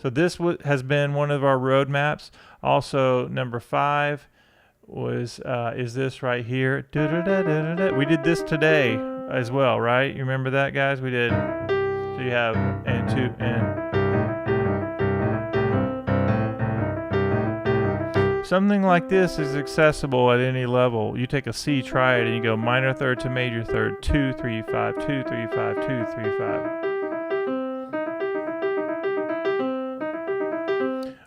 So this has been one of our roadmaps. Also, number 5 was is this right here. We did this today as well, right? You remember that, guys? We did. So you have and 2 and. Something like this is accessible at any level. You take a C, try it, and you go minor third to major third, 2, 3, 5, 2, 3, 5, 2, 3, 5.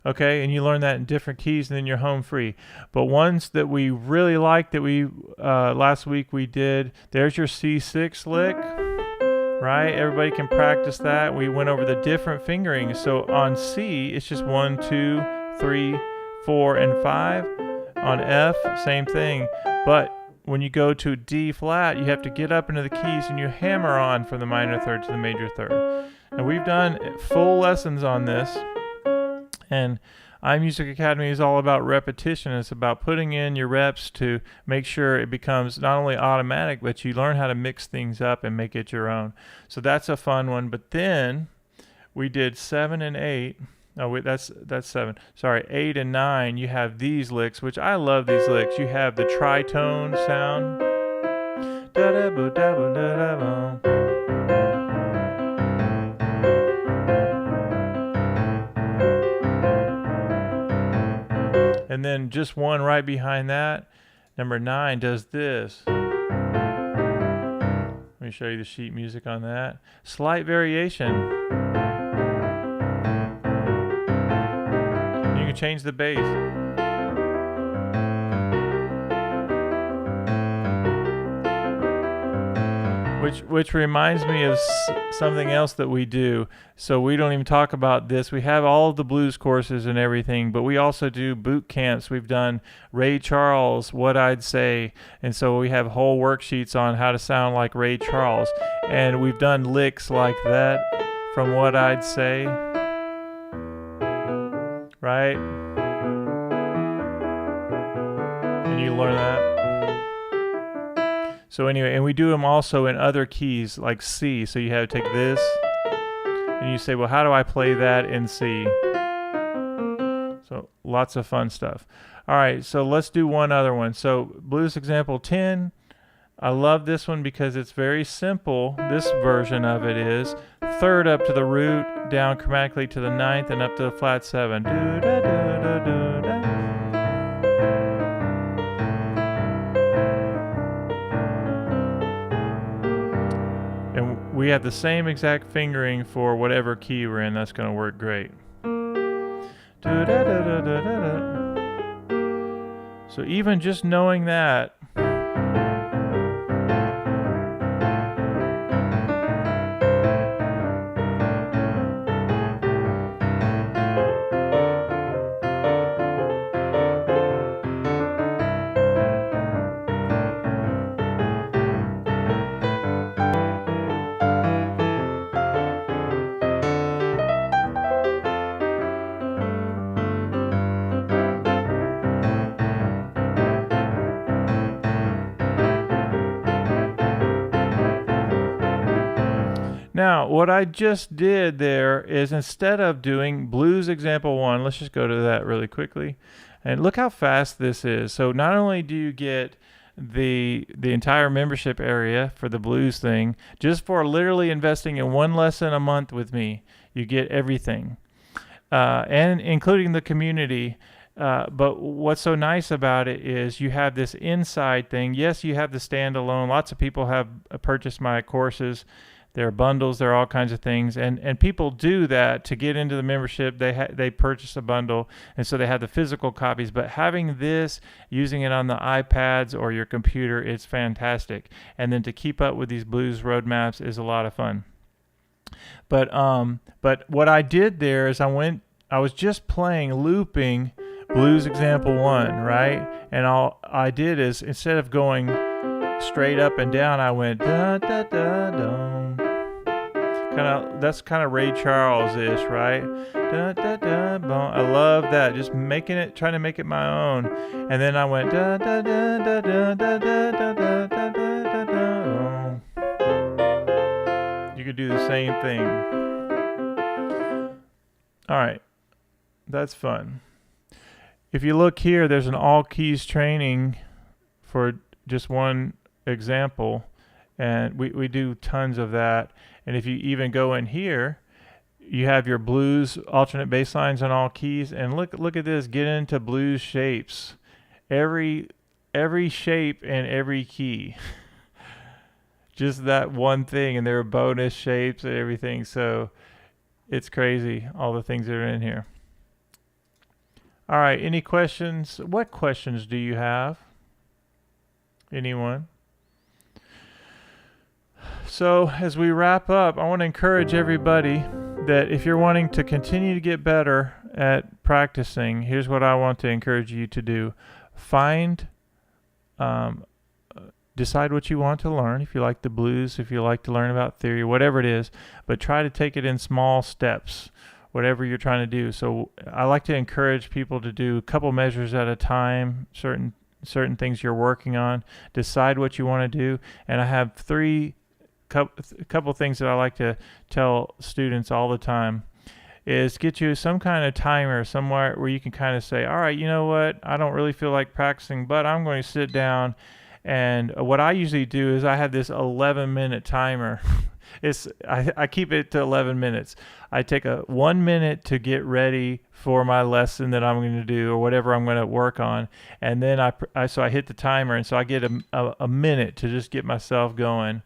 Okay, and you learn that in different keys, and then you're home free. But ones that we really like that we last week we did, there's your C6 lick, right? Everybody can practice that. We went over the different fingerings. So on C, it's just 1, 2, 3, 4, and 5. On F, same thing. But when you go to D flat, you have to get up into the keys and you hammer on from the minor third to the major third. And we've done full lessons on this. And iMusicAcademy is all about repetition. It's about putting in your reps to make sure it becomes not only automatic, but you learn how to mix things up and make it your own. So that's a fun one. But then we did 7 and 8. Oh, wait, that's 7. Sorry, 8 and 9. You have these licks, which I love these licks. You have the tritone sound. And then just one right behind that, number 9 does this. Let me show you the sheet music on that. Slight variation. You can change the bass. Which reminds me of something else that we do. So we don't even talk about this. We have all of the blues courses and everything, but we also do boot camps. We've done Ray Charles, What I'd Say, and so we have whole worksheets on how to sound like Ray Charles. And we've done licks like that from What I'd Say, right? And you learn that. So anyway, and we do them also in other keys like C. So you have to take this and you say, well, how do I play that in C? So lots of fun stuff. All right, so let's do one other one. So blues example 10. I love this one because it's very simple. This version of it is third up to the root, down chromatically to the 9th, and up to the flat 7. We have the same exact fingering for whatever key we're in. That's going to work great. So even just knowing that, now, what I just did there is instead of doing blues example 1, let's just go to that really quickly. And look how fast this is. So not only do you get the entire membership area for the blues thing, just for literally investing in one lesson a month with me, you get everything. And including the community. But what's so nice about it is you have this inside thing. Yes, you have the standalone. Lots of people have purchased my courses. There are bundles. There are all kinds of things, and people do that to get into the membership. They purchase a bundle, and so they have the physical copies. But having this, using it on the iPads or your computer, it's fantastic. And then to keep up with these blues roadmaps is a lot of fun. But what I did there is I was just looping blues example 1, right? And all I did is, instead of going straight up and down, I went da da da dum. That's kind of Ray Charles-ish, right? Da da da boom. I love that. Just trying to make it my own. And then I went da da da da da da da da da da da da. You could do the same thing. All right, that's fun. If you look here, there's an all keys training for just one example, and we do tons of that. And if you even go in here, you have your blues alternate bass lines on all keys, and look at this. Get into blues shapes, every shape and every key. Just that one thing, and there are bonus shapes and everything. So it's crazy, all the things that are in here. All right, any questions? What questions do you have? Anyone? So as we wrap up, I want to encourage everybody that if you're wanting to continue to get better at practicing, here's what I want to encourage you to do. Decide what you want to learn. If you like the blues, if you like to learn about theory, whatever it is, but try to take it in small steps, whatever you're trying to do. So I like to encourage people to do a couple measures at a time, certain things you're working on. Decide what you want to do. And I have a couple things that I like to tell students all the time is get you some kind of timer somewhere where you can kind of say, all right, you know what? I don't really feel like practicing, but I'm going to sit down. And what I usually do is I have this 11-minute timer. I keep it to 11 minutes. I take 1 minute to get ready for my lesson that I'm going to do or whatever I'm going to work on, and then I hit the timer, and so I get a minute to just get myself going.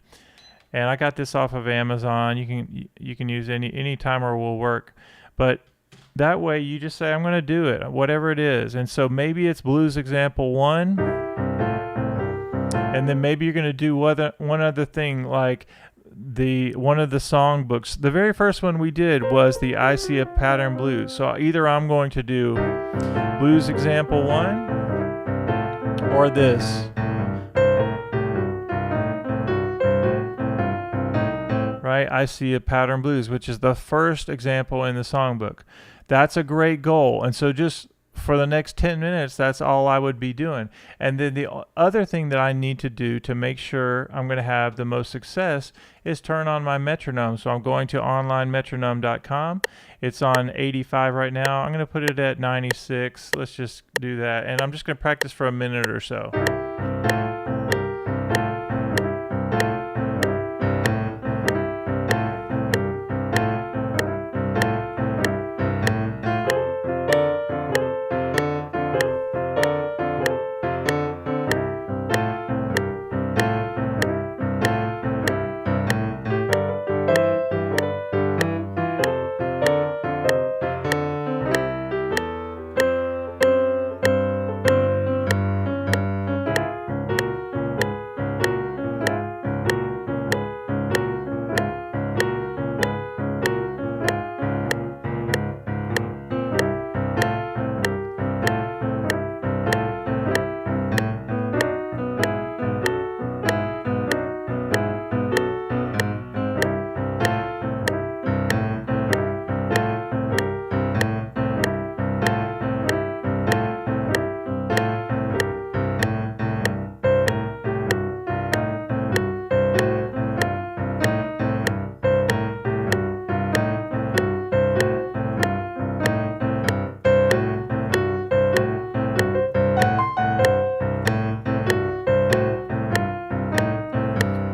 And I got this off of Amazon. You can use any timer will work, but that way you just say I'm going to do it, whatever it is. And so maybe it's blues example 1. And then maybe you're going to do one other thing, like one of the song books. The very first one we did was the I See a Pattern Blues. So either I'm going to do blues example 1 or this. Right? I See a Pattern Blues, which is the first example in the songbook. That's a great goal. And so just for the next 10 minutes, that's all I would be doing. And then the other thing that I need to do to make sure I'm going to have the most success is turn on my metronome. So I'm going to onlinemetronome.com. It's on 85 right now. I'm going to put it at 96. Let's just do that. And I'm just going to practice for a minute or so.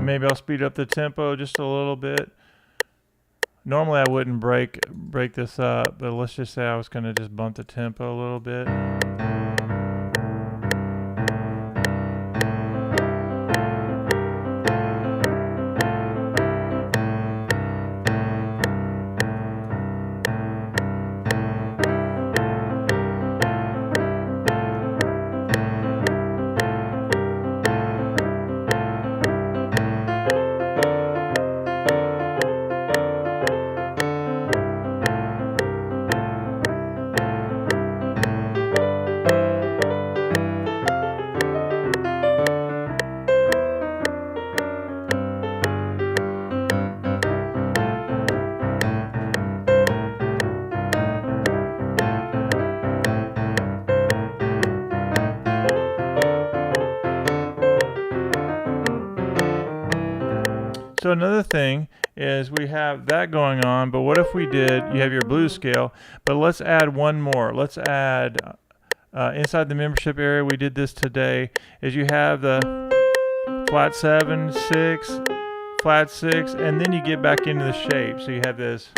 Maybe I'll speed up the tempo just a little bit. Normally I wouldn't break this up, but let's just say I was going to just bump the tempo a little bit. So another thing is we have that going on, but what if we did, you have your blues scale, but let's add one more. Let's add, inside the membership area, we did this today, is you have the flat 7, 6, flat 6, and then you get back into the shape. So you have this.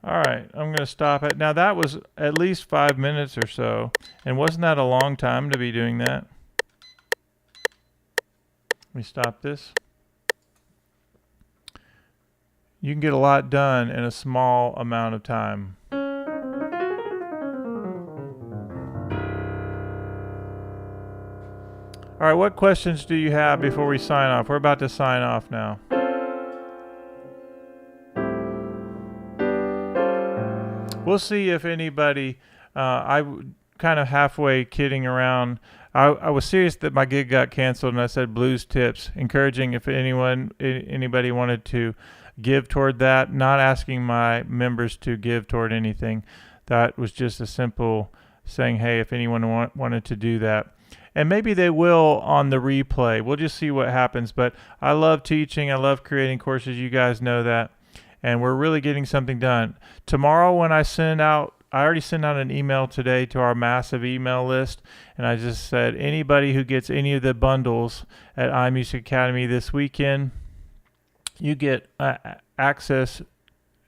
All right, I'm going to stop it. Now that was at least 5 minutes or so, and wasn't that a long time to be doing that? Let me stop this. You can get a lot done in a small amount of time. All right, what questions do you have before we sign off? We're about to sign off now. We'll see if anybody, kind of halfway kidding around. I was serious that my gig got canceled, and I said blues tips, encouraging if anybody wanted to give toward that, not asking my members to give toward anything. That was just a simple saying, hey, if anyone wanted to do that. And maybe they will on the replay. We'll just see what happens. But I love teaching. I love creating courses. You guys know that. And we're really getting something done. Tomorrow when I already sent out an email today to our massive email list, and I just said anybody who gets any of the bundles at iMusicAcademy this weekend, you get access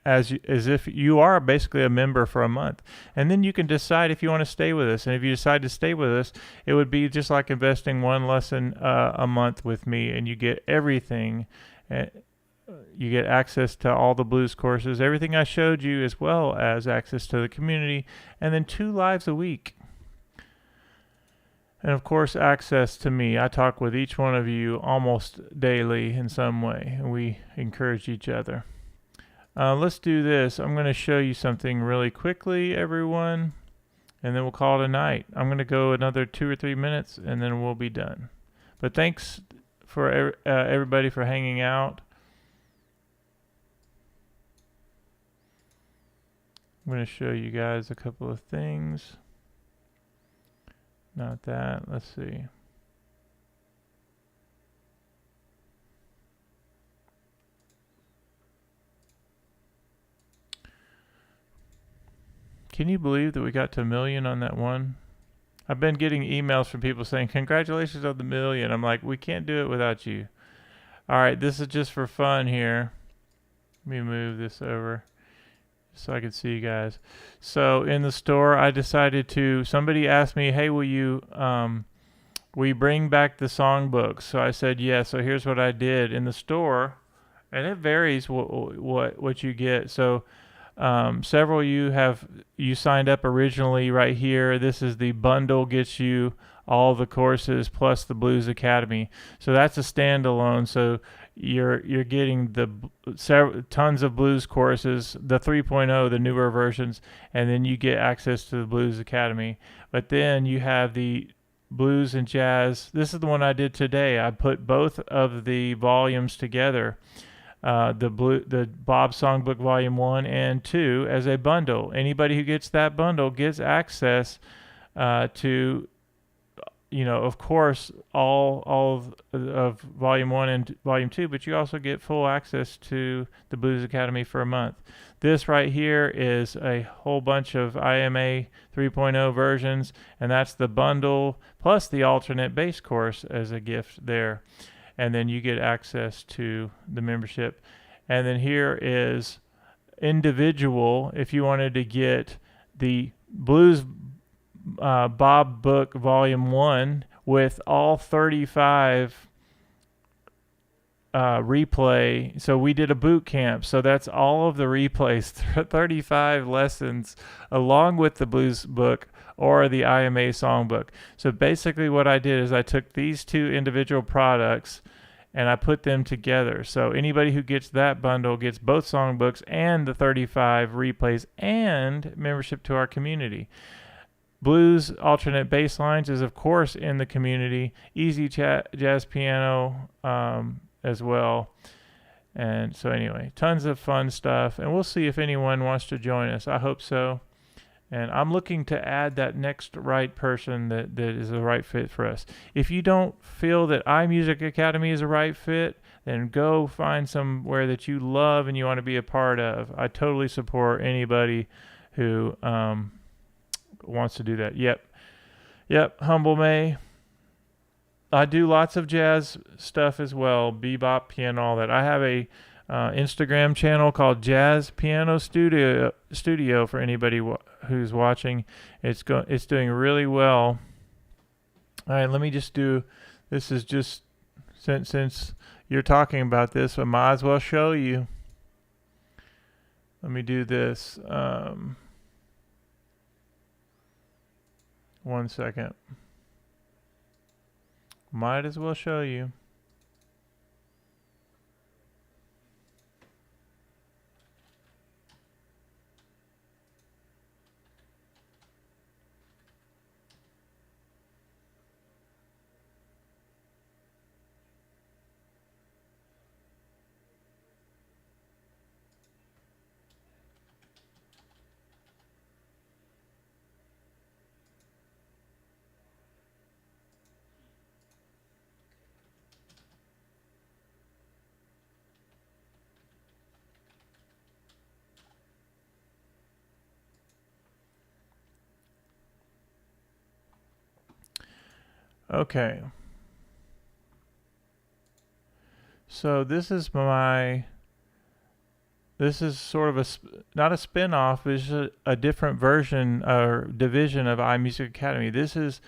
as if you are basically a member for a month. And then you can decide if you want to stay with us. And if you decide to stay with us, it would be just like investing one lesson a month with me, and you get everything. You get access to all the blues courses, everything I showed you, as well as access to the community, and then 2 lives a week. And of course, access to me. I talk with each one of you almost daily in some way, and we encourage each other. Let's do this. I'm going to show you something really quickly, everyone, and then we'll call it a night. I'm going to go another 2 or 3 minutes, and then we'll be done. But thanks for everybody for hanging out. I'm going to show you guys a couple of things. Not that. Let's see. Can you believe that we got to 1 million on that one? I've been getting emails from people saying, congratulations on the 1 million. I'm like, we can't do it without you. All right, this is just for fun here. Let me move this over so I can see you guys. So in the store, I decided somebody asked me, hey, will you bring back the songbooks? So I said, yes. So here's what I did. In the store, and it varies what you get. So several you signed up originally right here. This is the bundle, gets you all the courses plus the Blues Academy. So that's a standalone. So you're getting the tons of blues courses, the 3.0, the newer versions, and then you get access to the Blues Academy. But then you have the blues and jazz. This is the one I did today. I put both of the volumes together, the Bob Songbook Volume 1 and 2 as a bundle. Anybody who gets that bundle gets access to, of course, all of Volume 1 and Volume 2, but you also get full access to the Blues Academy for a month. This right here is a whole bunch of IMA 3.0 versions, and that's the bundle plus the alternate bass course as a gift there. And then you get access to the membership. And then here is individual, if you wanted to get the Blues Bob Book Volume 1 with all 35 replay. So we did a boot camp. So that's all of the replays, 35 lessons, along with the blues book or the IMA songbook. So basically what I did is I took these two individual products and I put them together. So anybody who gets that bundle gets both songbooks and the 35 replays and membership to our community. Blues alternate bass lines is of course in the community. Easy jazz piano as well. And so anyway, tons of fun stuff. And we'll see if anyone wants to join us. I hope so. And I'm looking to add that next right person that is the right fit for us. If you don't feel that iMusicAcademy is a right fit, then go find somewhere that you love and you want to be a part of. I totally support anybody who wants to do that. Yep, Humble May. I do lots of jazz stuff as well, bebop, piano, all that. I have a Instagram channel called Jazz Piano Studio for anybody who's watching. It's doing really well. All right, let me just do. This is just since you're talking about this, I might as well show you. Let me do this. 1 second. Might as well show you. Okay. So this is sort of not a spin-off, it's a different version or division of iMusicAcademy. This is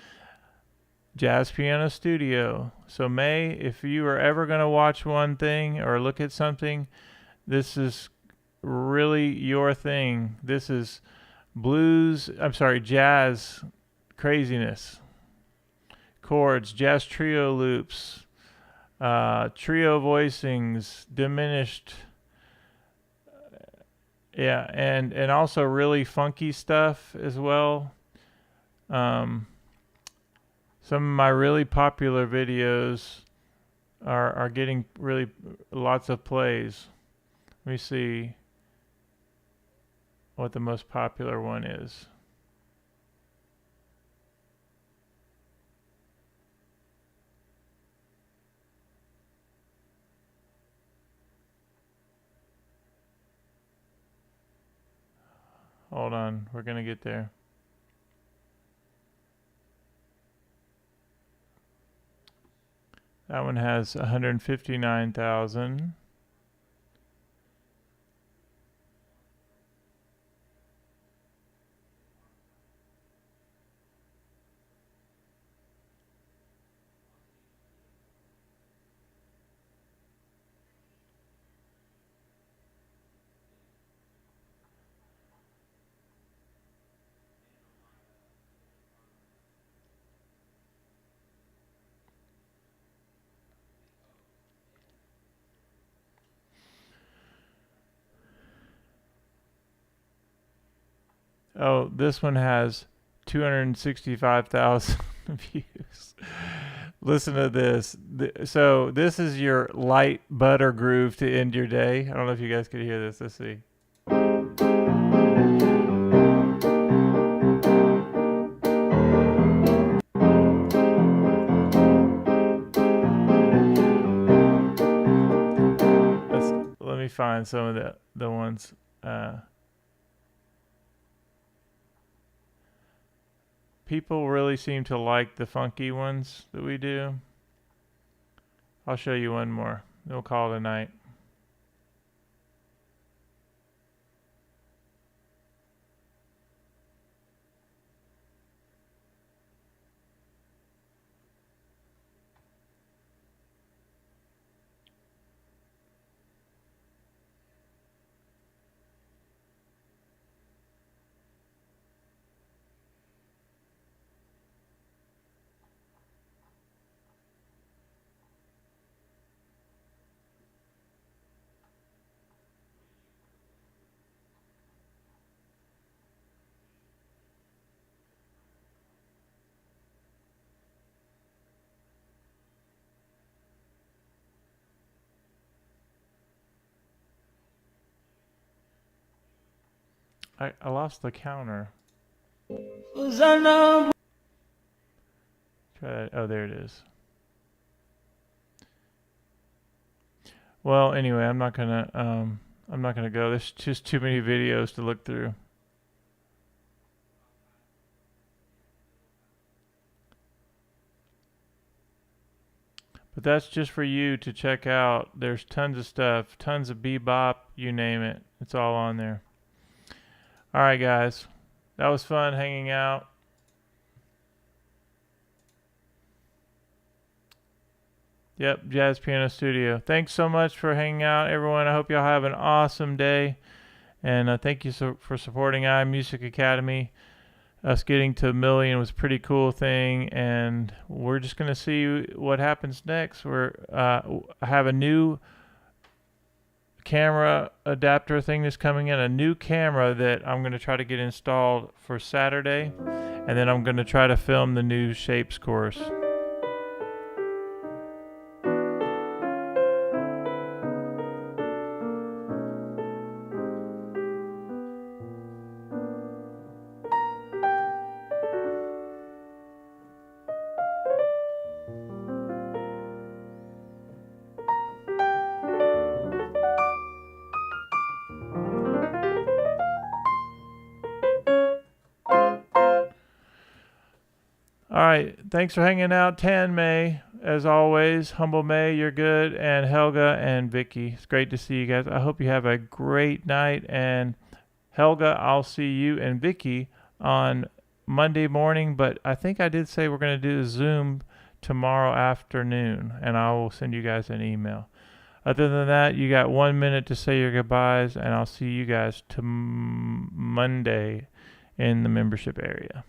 Jazz Piano Studio. So May, if you are ever going to watch one thing or look at something, this is really your thing. This is jazz craziness. Chords, jazz trio loops, trio voicings, diminished, and also really funky stuff as well. Some of my really popular videos are getting really lots of plays. Let me see what the most popular one is. Hold on, we're going to get there. That one has 159,000. Oh, this one has 265,000 views. Listen to this. So this is your light butter groove to end your day. I don't know if you guys could hear this. Let's see. Let me find some of the ones. People really seem to like the funky ones that we do. I'll show you one more. We'll call it a night. I lost the counter. Try that. Oh, there it is. Well, anyway, I'm not gonna go. There's just too many videos to look through. But that's just for you to check out. There's tons of stuff, tons of bebop, you name it. It's all on there. All right, guys. That was fun hanging out. Yep, Jazz Piano Studio. Thanks so much for hanging out, everyone. I hope y'all have an awesome day. And thank you for supporting iMusicAcademy. Us getting to 1 million was a pretty cool thing. And we're just going to see what happens next. I have a new camera adapter thing that's coming in. A new camera that I'm going to try to get installed for Saturday. And then I'm going to try to film the new shapes course. All right. Thanks for hanging out. Tan May, as always. Humble May, you're good. And Helga and Vicky. It's great to see you guys. I hope you have a great night. And Helga, I'll see you and Vicky on Monday morning. But I think I did say we're going to do a Zoom tomorrow afternoon. And I will send you guys an email. Other than that, you got 1 minute to say your goodbyes. And I'll see you guys Monday in the membership area.